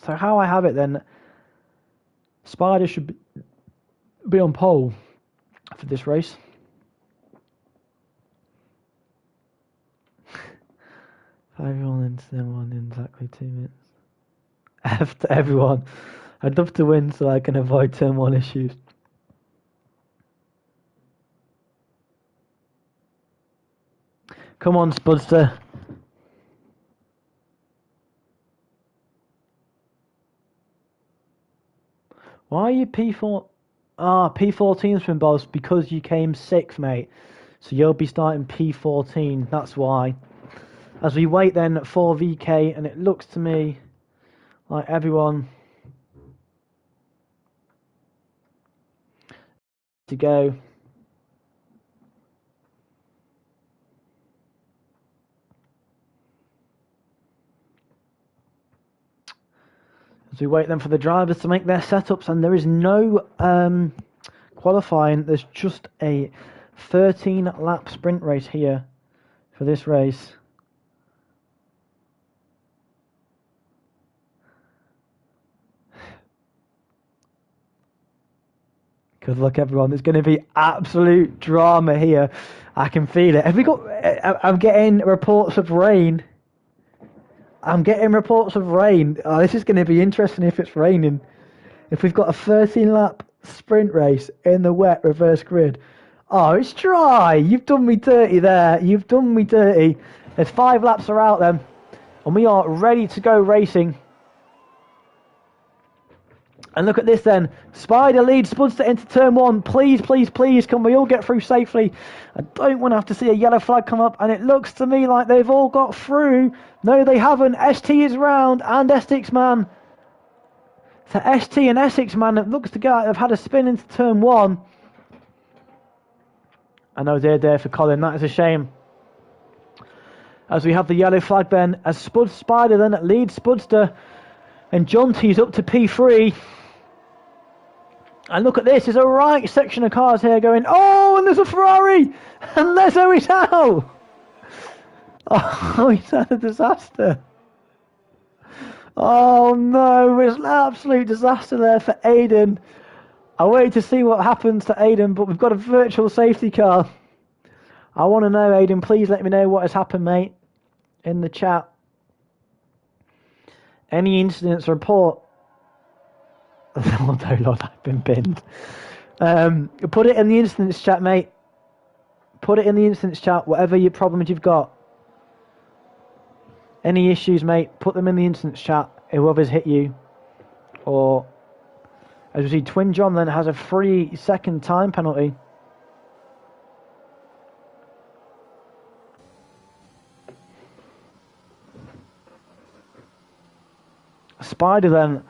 So how I have it then, Spider should be on pole for this race. Everyone into them on in exactly 2 minutes. After everyone. I'd love to win so I can avoid turn 1 issues. Come on, Spudster. Why are you P4? P14's been boss because you came 6th, mate. So you'll be starting P14. That's why. As we wait then for VK, and it looks to me like everyone to go. As we wait then for the drivers to make their setups, and there is no qualifying. There's just a 13-lap sprint race here for this race. Good luck, everyone. There's going to be absolute drama here. I can feel it. Have we got? I'm getting reports of rain. I'm getting reports of rain. Oh, this is going to be interesting if it's raining. If we've got a 13-lap sprint race in the wet reverse grid. Oh, it's dry. You've done me dirty there. You've done me dirty. There's 5 laps are out then. And we are ready to go racing. And look at this then. Spider leads Spudster into turn 1. Please, please, please, can we all get through safely? I don't want to have to see a yellow flag come up. And it looks to me like they've all got through. No, they haven't. ST is round and Essex Man. So ST and Essex Man, it looks to go, they've had a spin into turn 1. I know they're there for Colin. That is a shame. As we have the yellow flag then. As Spider then leads Spudster. And Jonty's up to P3. And look at this, there's a right section of cars here going, oh, and there's a Ferrari! And Lezo is out! Oh, he's had a disaster. Oh no, it's an absolute disaster there for Aiden. I wait to see what happens to Aiden, but we've got a virtual safety car. I want to know, Aiden, please let me know what has happened, mate, in the chat. Any incidents report. Oh no, Lord, I've been binned. Put it in the incidents chat, mate. Put it in the incidents chat, whatever your problems you've got. Any issues, mate, put them in the incidents chat. Whoever's hit you. Or, as we see, Twin John then has a 3-second time penalty. Spider then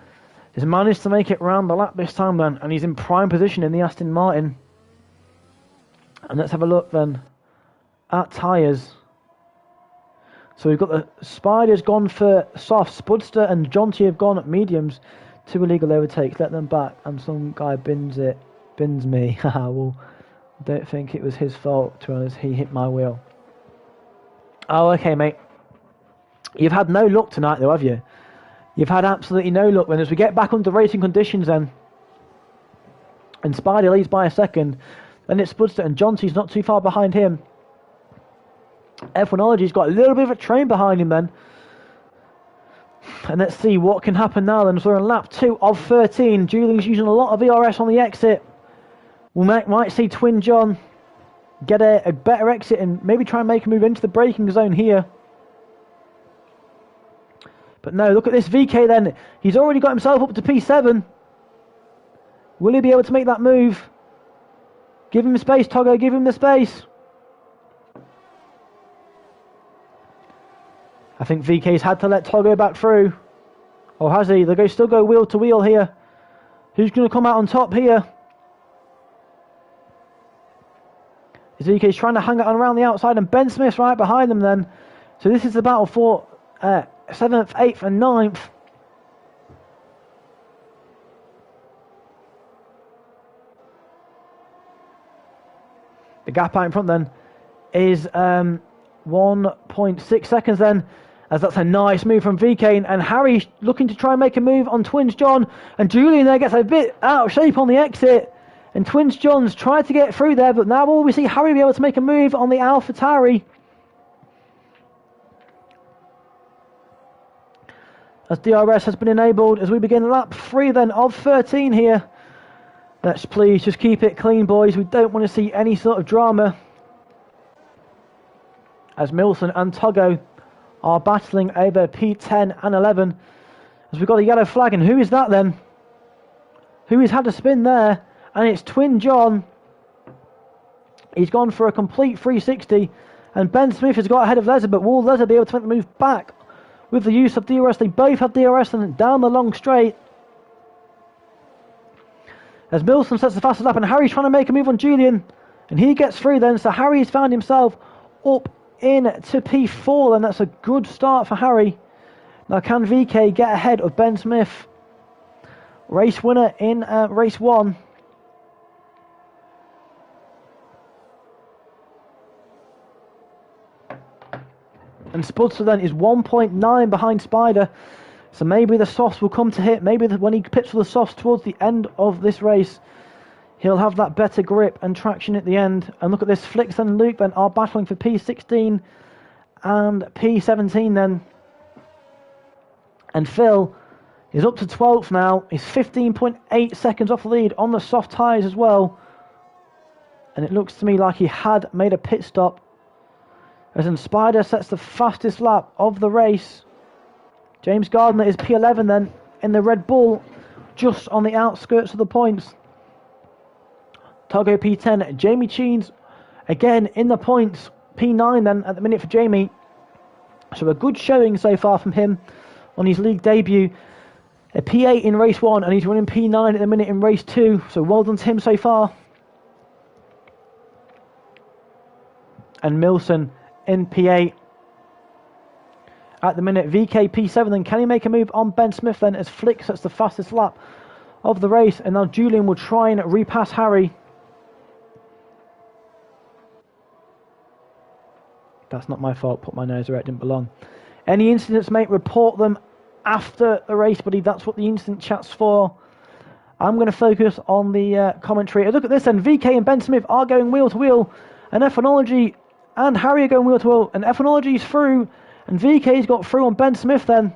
has managed to make it round the lap this time then, and he's in prime position in the Aston Martin. And let's have a look then at tyres. So we've got the Spiders gone for softs, Spudster and Jonty have gone at mediums. 2 illegal overtakes, let them back, and some guy bins me. Well, I don't think it was his fault, to be honest, he hit my wheel. Oh, okay, mate. You've had no luck tonight though, have you? You've had absolutely no luck. Then as we get back under racing conditions then, and Spider leads by a second, then it's Spudster and Jonty's not too far behind him. F1ology's got a little bit of a train behind him then. And let's see what can happen now then. So we're on lap 2 of 13. Julian's using a lot of ERS on the exit. We might see Twin John get a better exit and maybe try and make a move into the braking zone here. But no, look at this VK then. He's already got himself up to P7. Will he be able to make that move? Give him space, Togo, give him the space. I think VK's had to let Togo back through. Or has he? They'll still go wheel to wheel here. Who's going to come out on top here? VK's trying to hang it on around the outside, and Ben Smith's right behind them then. So this is the battle for 7th, 8th and 9th. The gap out in front then is 1.6 seconds then, as that's a nice move from VK, and Harry looking to try and make a move on Twins John, and Julian there gets a bit out of shape on the exit, and Twins John's tried to get through there, but now will we see Harry be able to make a move on the AlphaTauri? As DRS has been enabled, as we begin lap 3 then of 13 here. Let's please just keep it clean, boys. We don't want to see any sort of drama. As Milson and Togo are battling over P10 and 11. As we've got a yellow flag, and who is that then? Who has had a spin there? And it's Twin John. He's gone for a complete 360. And Ben Smith has got ahead of Lezer, but will Lezer be able to make the move back with the use of DRS? They both have DRS and down the long straight. As Milson sets the fastest lap, and Harry's trying to make a move on Julian. And he gets through then, so Harry's found himself up into P4, and that's a good start for Harry. Now can VK get ahead of Ben Smith? Race winner in race 1. And Spudster then is 1.9 behind Spider. So maybe the softs will come to hit. Maybe when he pits for the softs towards the end of this race, he'll have that better grip and traction at the end. And look at this. Flix and Luke then are battling for P16 and P17 then. And Phil is up to 12th now. He's 15.8 seconds off the lead on the soft tyres as well. And it looks to me like he had made a pit stop. As in Spider sets the fastest lap of the race. James Gardner is P11 then in the Red Bull. just on the outskirts of the points. Togo P10, Jamie Cheens again in the points. P9 then at the minute for Jamie. So a good showing so far from him on his league debut. A P8 in race 1 and he's running P9 at the minute in race 2. So well done to him so far. And Milson in P8. At the minute, VK P7 then. Can he make a move on Ben Smith then as Flick sets the fastest lap of the race? And now Julian will try and repass Harry. That's not my fault. Put my nose where it didn't belong. Any incidents, mate, report them after the race, buddy. That's what the incident chat's for. I'm going to focus on the commentary. Look at this then. VK and Ben Smith are going wheel to wheel. And Ephonology and Harry are going wheel to wheel. And Ephonology's through. And VK's got through on Ben Smith then.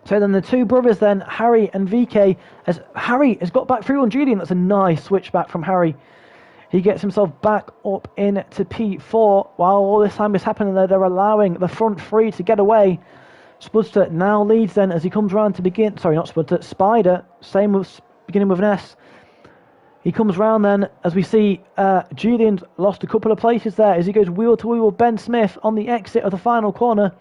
So then the two brothers then, Harry and VK, as Harry has got back through on Julian. That's a nice switch back from Harry. He gets himself back up into P4. While all this time is happening there, they're allowing the front three to get away. Spudster now leads then as he comes around to begin. Sorry, not Spudster. Spider, same with beginning with an S. He comes round then as we see Julian's lost a couple of places there as he goes wheel to wheel with Ben Smith on the exit of the final corner.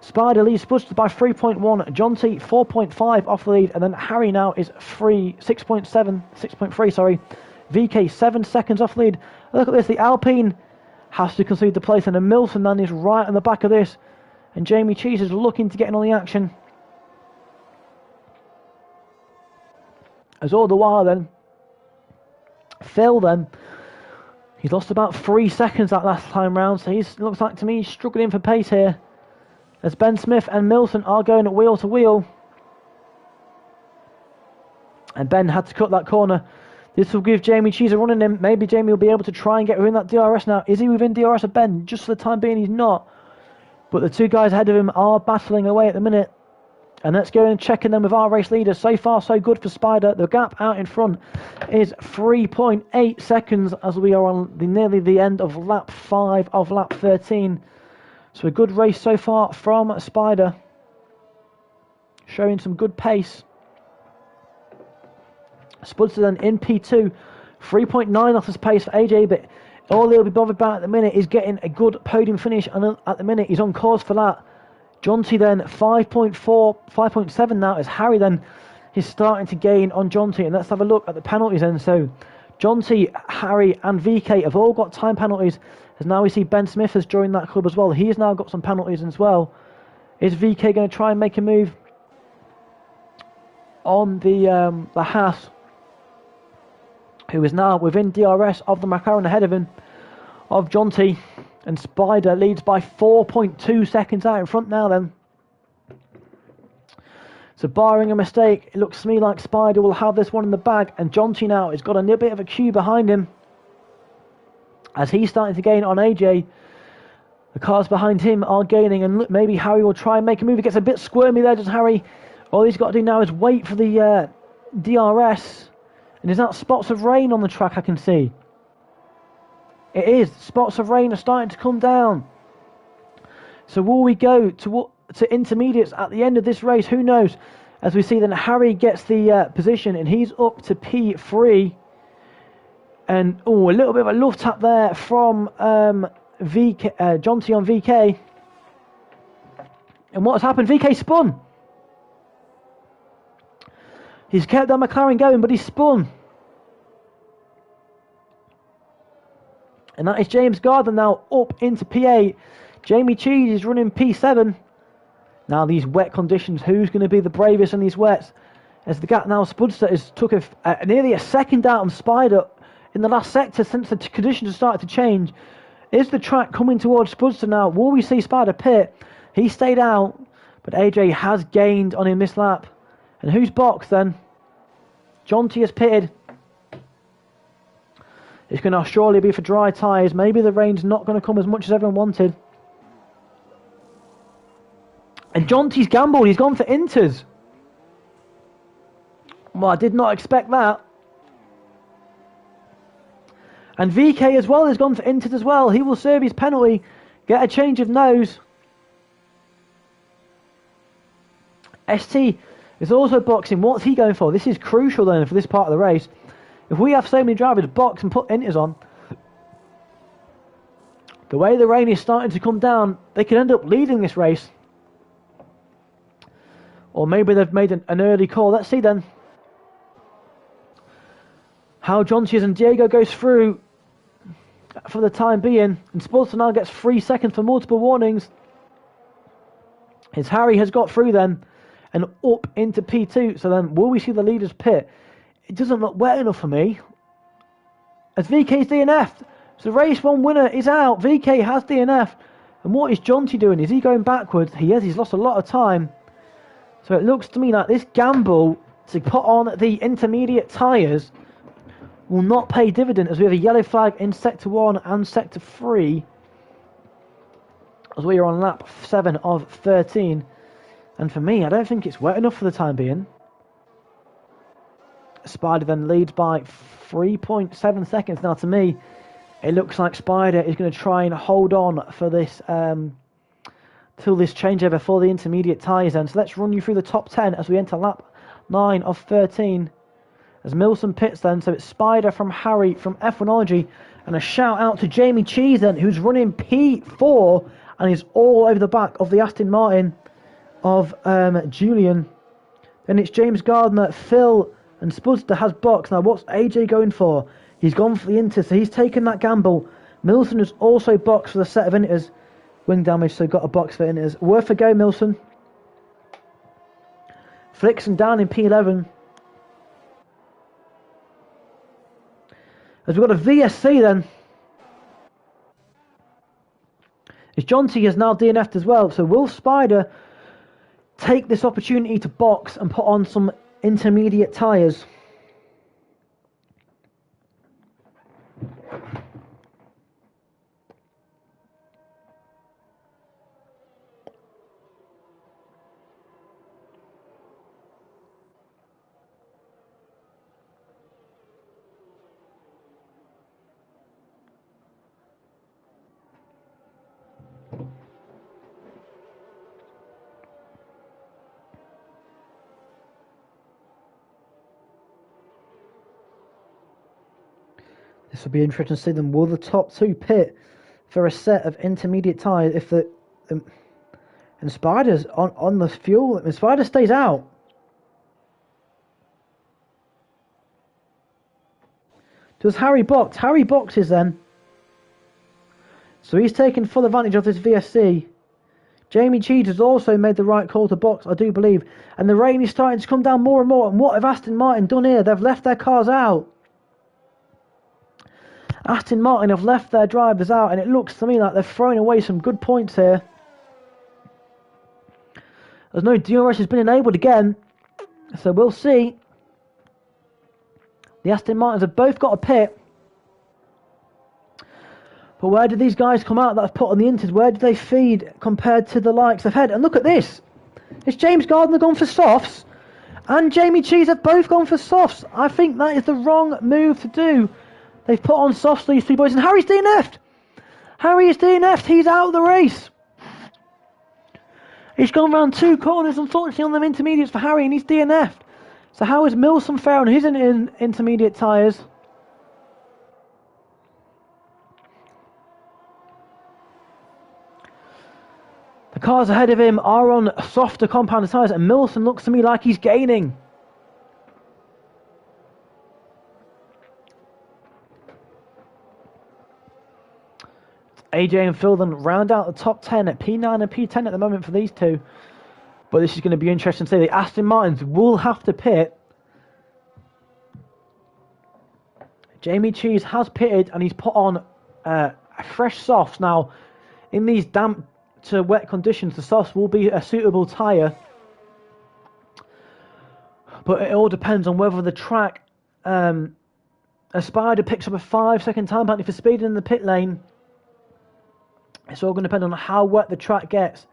Spider leads Spudster by 3.1. John T 4.5 off the lead, and then Harry now is 6.3, sorry. VK 7 seconds off lead. Look at this, the Alpine has to concede the place, and then Milson then is right on the back of this. And Jamie Cheese is looking to get in on the action. As all the while then, Phil then, he's lost about 3 seconds that last time round, so looks like to me he's struggling for pace here. As Ben Smith and Milson are going wheel to wheel. And Ben had to cut that corner. This will give Jamie Cheese a run in him. Maybe Jamie will be able to try and get within that DRS now. Is he within DRS of Ben? Just for the time being, he's not. But the two guys ahead of him are battling away at the minute. And let's go and check in them with our race leaders. So far, so good for Spider. The gap out in front is 3.8 seconds as we are on nearly the end of lap 5 of lap 13. So a good race so far from Spider. Showing some good pace. Spudster then in P2, 3.9 off his pace for AJ, but all he'll be bothered about at the minute is getting a good podium finish, and at the minute he's on course for that. Jonty then 5.4, 5.7 now as Harry then is starting to gain on Jonty, and let's have a look at the penalties then. So Jonty, Harry and VK have all got time penalties, as now we see Ben Smith has joined that club as well. He has now got some penalties as well. Is VK going to try and make a move on the Haas, who is now within DRS of the McLaren ahead of him, of Jonty, and Spider leads by 4.2 seconds out in front now then. So barring a mistake, it looks to me like Spider will have this one in the bag, and Jonty now has got a little bit of a queue behind him as he's starting to gain on AJ. The cars behind him are gaining, and look, maybe Harry will try and make a move. He gets a bit squirmy there, does Harry. All he's got to do now is wait for the DRS. And there's not spots of rain on the track, I can see. It is. Spots of rain are starting to come down. So will we go to intermediates at the end of this race? Who knows? As we see then Harry gets the position, and he's up to P3. And a little bit of a love tap there from VK, Jonty on VK. And what has happened? VK spun. He's kept that McLaren going, but he's spun. And that is James Gardner now up into P8. Jamie Cheese is running P7. Now these wet conditions, who's going to be the bravest in these wets? As the gap now, Spudster has took nearly a second out on Spider in the last sector since the conditions have started to change. Is the track coming towards Spudster now? Will we see Spider pit? He stayed out, but AJ has gained on him this lap. And who's boxed then? Jonty has pitted. It's going to surely be for dry tyres. Maybe the rain's not going to come as much as everyone wanted. And Jonty's gambled. He's gone for inters. Well, I did not expect that. And VK as well has gone for inters as well. He will serve his penalty. Get a change of nose. ST It's also boxing. What's he going for? This is crucial then for this part of the race. If we have so many drivers box and put inters on, the way the rain is starting to come down, they could end up leading this race. Or maybe they've made an early call. Let's see then how John Cheers and Diego goes through for the time being. And Sportster now gets 3 seconds for multiple warnings. His Harry has got through then and up into P2. So then will we see the leaders pit? It doesn't look wet enough for me. As VK's DNF'd. So race 1 winner is out. VK has DNF'd. And what is Jonty doing? Is he going backwards? He is. He's lost a lot of time. So it looks to me like this gamble to put on the intermediate tyres will not pay dividend, as we have a yellow flag in Sector 1 and Sector 3. As we are on lap 7 of 13. And for me, I don't think it's wet enough for the time being. Spider then leads by 3.7 seconds. Now to me, it looks like Spider is going to try and hold on for this till this changeover for the intermediate tyres then. So let's run you through the top 10 as we enter lap 9 of 13. As Milson pits then, so it's Spider from Harry from F1ology, and a shout out to Jamie Cheese then, who's running P4 and is all over the back of the Aston Martin of Julian. Then it's James Gardner, Phil and Spudster has box. Now what's AJ going for? He's gone for the Inter, so he's taken that gamble. Milson has also boxed for the set of Inters. Wing damage, so got a box for Inters. Worth a go, Milson. Flixen down in P11. As we've got a VSC then. As Jonty has now DNF'd as well. So will Spider take this opportunity to box and put on some intermediate tyres? This will be interesting to see them. Will the top 2 pit for a set of intermediate tyres if the and Spider's on the fuel and Spider stays out? Does Harry box? Harry boxes then. So he's taken full advantage of this VSC. Jamie Cheese has also made the right call to box, I do believe. And the rain is starting to come down more and more. And what have Aston Martin done here? They've left their cars out. Aston Martin have left their drivers out, and it looks to me like they're throwing away some good points here. As no DRS has been enabled again, so we'll see. The Aston Martins have both got a pit. But where did these guys come out that have put on the Inters? Where did they feed compared to the likes of Head? And look at this. It's James Gardner gone for softs, and Jamie Cheese have both gone for softs. I think that is the wrong move to do. They've put on softs, these 3 boys, and Harry's DNF'd. Harry is DNF'd. He's out of the race. He's gone round 2 corners, unfortunately, on them intermediates for Harry, and he's DNF'd. So how is Milson fair on his intermediate tyres? The cars ahead of him are on softer compound tyres, and Milson looks to me like he's gaining. AJ and Phil then round out the top 10 at P9 and P10 at the moment for these two. But this is going to be interesting to see. The Aston Martins will have to pit. Jamie Cheese has pitted and he's put on fresh softs. Now, in these damp to wet conditions, the softs will be a suitable tyre. But it all depends on whether the track, a Spider picks up a 5-second time penalty for speeding in the pit lane. It's all going to depend on how wet the track gets.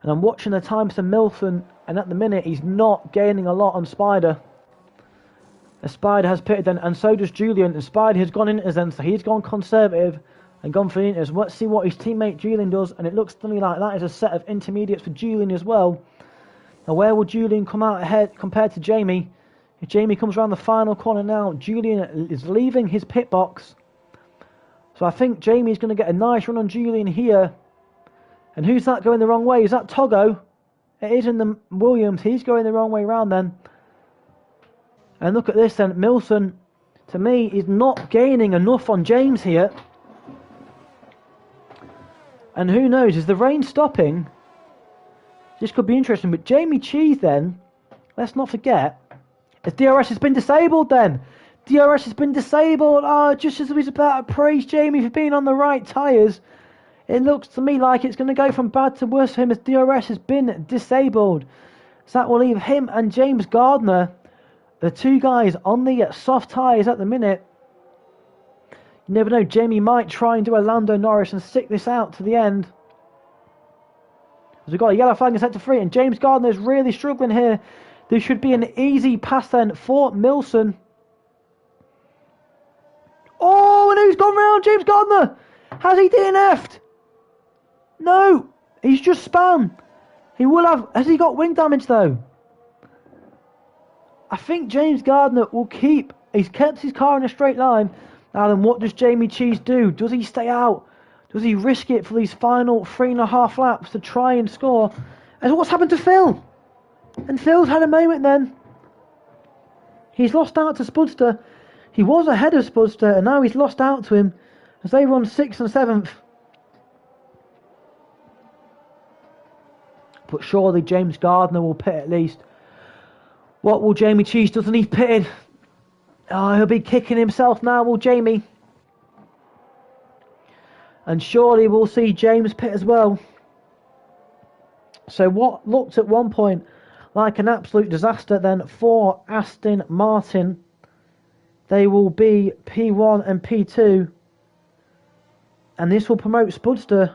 And I'm watching the times to Milton, and at the minute he's not gaining a lot on Spider. The Spider has pitted then, and so does Julian. And Spider has gone into then, so he's gone conservative and gone for the Inters. Let's see what his teammate Julian does, and it looks to me like that is a set of intermediates for Julian as well. Now, where will Julian come out ahead compared to Jamie? If Jamie comes around the final corner now, Julian is leaving his pit box. So I think Jamie's going to get a nice run on Julian here. And who's that going the wrong way? Is that Togo? It is in the Williams. He's going the wrong way round then. And look at this then. Milson, to me, is not gaining enough on James here. And who knows, is the rain stopping? This could be interesting. But Jamie Cheese then, let's not forget, his DRS has been disabled then. DRS has been disabled. Just as we was about to praise Jamie for being on the right tyres, it looks to me like it's going to go from bad to worse for him as DRS has been disabled. So that will leave him and James Gardner, the two guys on the soft tyres at the minute. You never know, Jamie might try and do a Lando Norris and stick this out to the end. As we've got a yellow flag in sector 3 and James Gardner is really struggling here. This should be an easy pass then for Milson. Oh, and who's gone round? James Gardner! Has he DNF'd? No! He's just spun. He will have... Has he got wing damage though? I think James Gardner will keep... He's kept his car in a straight line. Now then, what does Jamie Cheese do? Does he stay out? Does he risk it for these final 3.5 laps to try and score? And what's happened to Phil? And Phil's had a moment then. He's lost out to Spudster. He was ahead of Spudster and now he's lost out to him as they run 6th and 7th. But surely James Gardner will pit at least. What will Jamie Cheese? Doesn't he pitted? Oh, he'll be kicking himself now, will Jamie? And surely we'll see James pit as well. So what looked at one point like an absolute disaster then for Aston Martin. They will be P1 and P2. And this will promote Spudster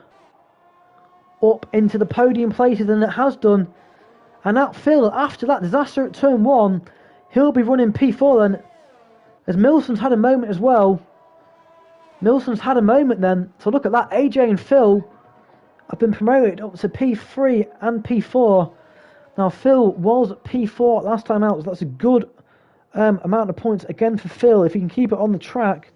up into the podium places than it has done. And at Phil, after that disaster at turn 1, he'll be running P4 then. As Milson's had a moment as well. Milson's had a moment then. So look at that. AJ and Phil have been promoted up to P3 and P4. Now Phil was P4 last time out. So that's a good amount of points again for Phil if he can keep it on the track.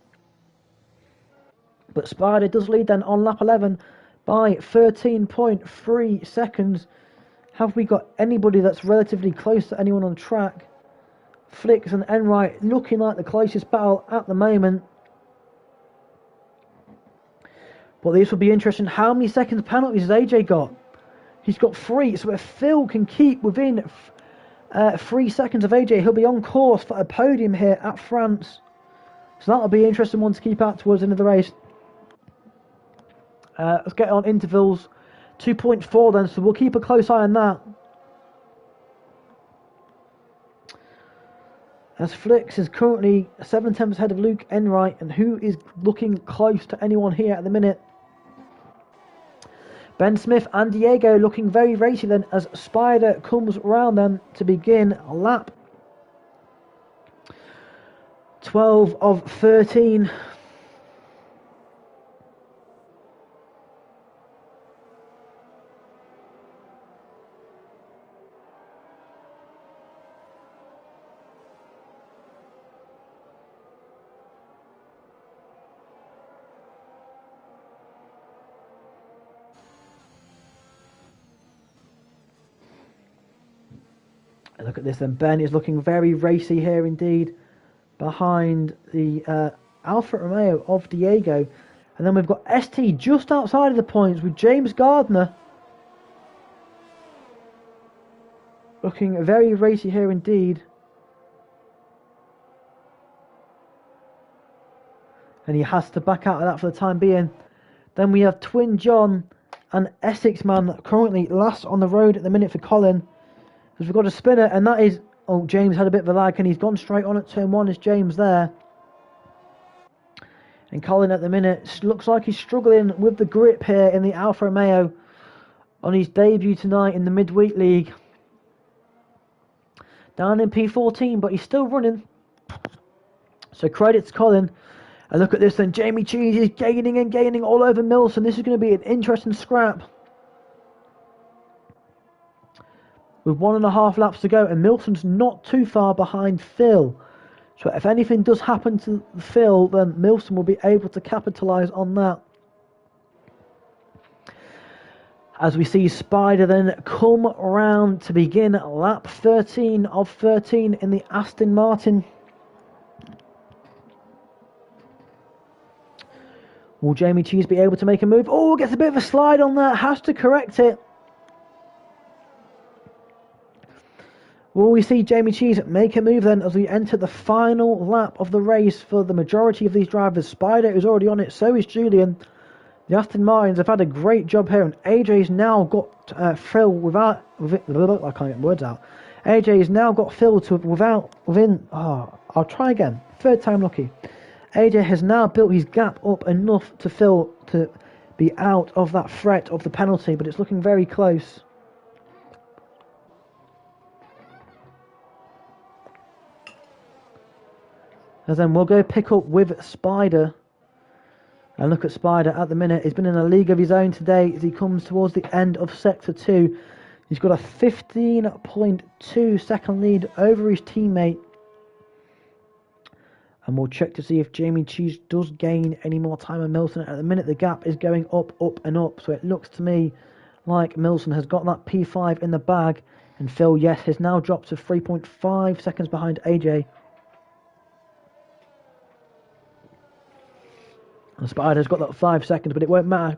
But Spider does lead then on lap 11 by 13.3 seconds. Have we got anybody that's relatively close to anyone on the track? Flicks and Enright looking like the closest battle at the moment. But this will be interesting. How many seconds penalties has AJ got? He's got 3. So if Phil can keep within 3 seconds of AJ, he'll be on course for a podium here at France. So that'll be an interesting one to keep out towards the end of the race. Let's get on intervals. 2.4 then, so we'll keep a close eye on that. As Flicks is currently 7/10 ahead of Luke Enright, and who is looking close to anyone here at the minute. Ben Smith and Diego looking very racy then as Spider comes round then to begin lap 12 of 13. Look at this then. Ben is looking very racy here indeed. Behind the Alfa Romeo of Diego. And then we've got ST just outside of the points with James Gardner. Looking very racy here indeed. And he has to back out of that for the time being. Then we have Twin John and Essex Man currently last on the road at the minute for Colin. Because we've got a spinner, and that is... Oh, James had a bit of a lag, and he's gone straight on at turn 1 as James there. And Colin at the minute looks like he's struggling with the grip here in the Alfa Romeo on his debut tonight in the Midweek League. Down in P14, but he's still running. So credit to Colin. And look at this then. Jamie Cheese is gaining and gaining all over Milson. This is going to be an interesting scrap. with 1.5 laps to go, and Milton's not too far behind Phil. So if anything does happen to Phil, then Milton will be able to capitalise on that. As we see Spider then come around to begin lap 13 of 13 in the Aston Martin. Will Jamie Cheese be able to make a move? Oh, gets a bit of a slide on that. Has to correct it. Will we see Jamie Cheese make a move then as we enter the final lap of the race for the majority of these drivers? Spider is already on it. So is Julian. The Aston Martins have had a great job here, and AJ's now got Phil within. I can't get words out. AJ has now got Phil to within. I'll try again. Third time lucky. AJ has now built his gap up enough to Phil to be out of that threat of the penalty, but it's looking very close. And then we'll go pick up with Spider. And look at Spider at the minute. He's been in a league of his own today as he comes towards the end of Sector 2. He's got a 15.2 second lead over his teammate. And we'll check to see if Jamie Cheese does gain any more time on Milton. At the minute, the gap is going up, up and up. So it looks to me like Milton has got that P5 in the bag. And Phil, yes, has now dropped to 3.5 seconds behind AJ. And Spider's got that 5 seconds, but it won't matter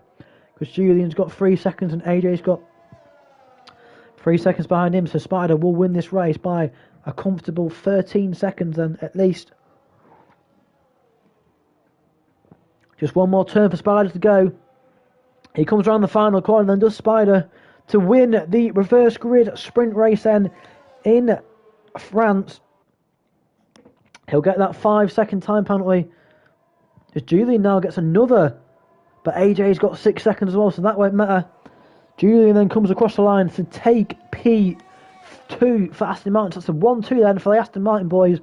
because Julian's got 3 seconds and AJ's got 3 seconds behind him. So Spider will win this race by a comfortable 13 seconds then, at least. Just one more turn for Spider to go. He comes around the final corner and then does Spider to win the reverse grid sprint race then in France. He'll get that 5 second time penalty. As Julian now gets another, but AJ's got 6 seconds as well, so that won't matter. Julian then comes across the line to take P2 for Aston Martin. So that's a 1-2 then for the Aston Martin boys.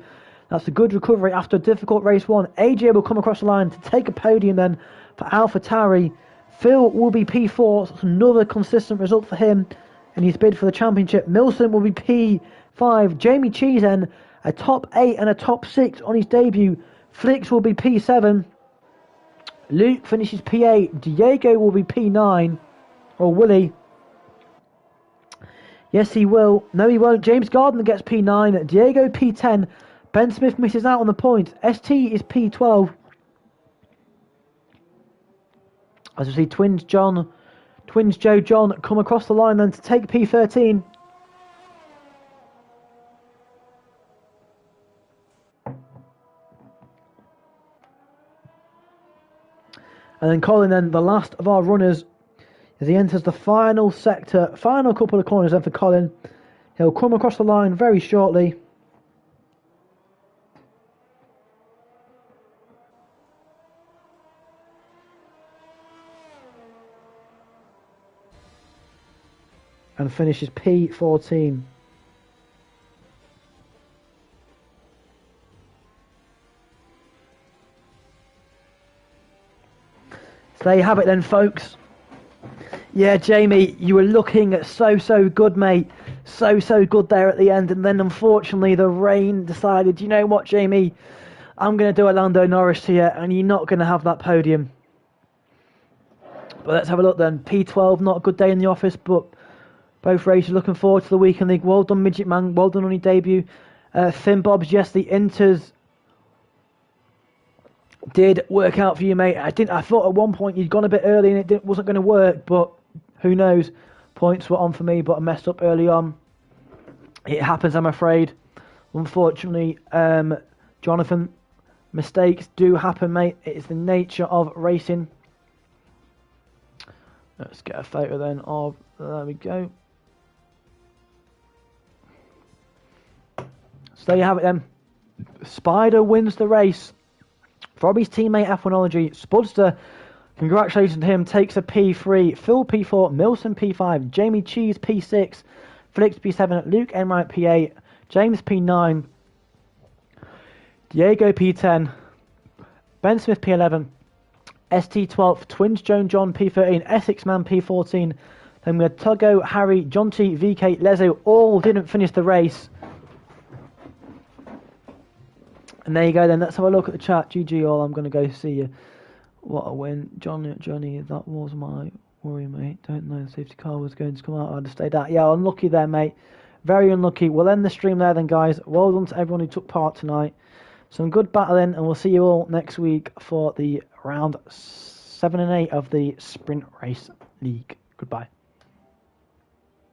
That's a good recovery after a difficult race one. AJ will come across the line to take a podium then for AlphaTauri. Phil will be P4, so that's another consistent result for him in his bid for the championship. Milson will be P5. Jamie Cheese then a top 8 and a top 6 on his debut. Flix will be P7. Luke finishes P8. Diego will be P9. Or will he? Yes, he will. No, he won't. James Gardner gets P9. Diego P10. Ben Smith misses out on the points. ST is P12. As we see Twins Joe John come across the line then to take P13. And then Colin, then the last of our runners, as he enters the final sector, final couple of corners then for Colin. He'll come across the line very shortly. And finishes P14. So there you have it then, folks. Yeah, Jamie, you were looking so good, mate. So good there at the end. And then, unfortunately, the rain decided, you know what, Jamie? I'm going to do a Lando Norris to you, and you're not going to have that podium. But let's have a look then. P12, not a good day in the office, but both races looking forward to the weekend league. Well done, Midget Man. Well done on your debut. Thin Bobs, yes, the Inters did work out for you, mate. I thought at one point you'd gone a bit early and it wasn't going to work, but who knows? Points were on for me, but I messed up early on. It happens, I'm afraid. Unfortunately, Jonathan, mistakes do happen, mate. It is the nature of racing. Let's get a photo then of... There we go. So there you have it then. Spider wins the race. From his teammate F1ology, Spudster, congratulations to him, takes a P3, Phil P4, Milson P5, Jamie Cheese P6, Felix P7, Luke Enright P8, James P9, Diego P10, Ben Smith P11, ST12, Twins Joan John P13, Essex Man P14, Then we had Togo, Harry, Jonty, VK, Lezo, all didn't finish the race. And there you go then, let's have a look at the chat. GG all, I'm going to go see you. What a win. Johnny, that was my worry, mate. Don't know the safety car was going to come out. I'd have stayed out. Yeah, unlucky there, mate. Very unlucky. We'll end the stream there then, guys. Well done to everyone who took part tonight. Some good battling, and we'll see you all next week for the round 7 and 8 of the Sprint Race League. Goodbye.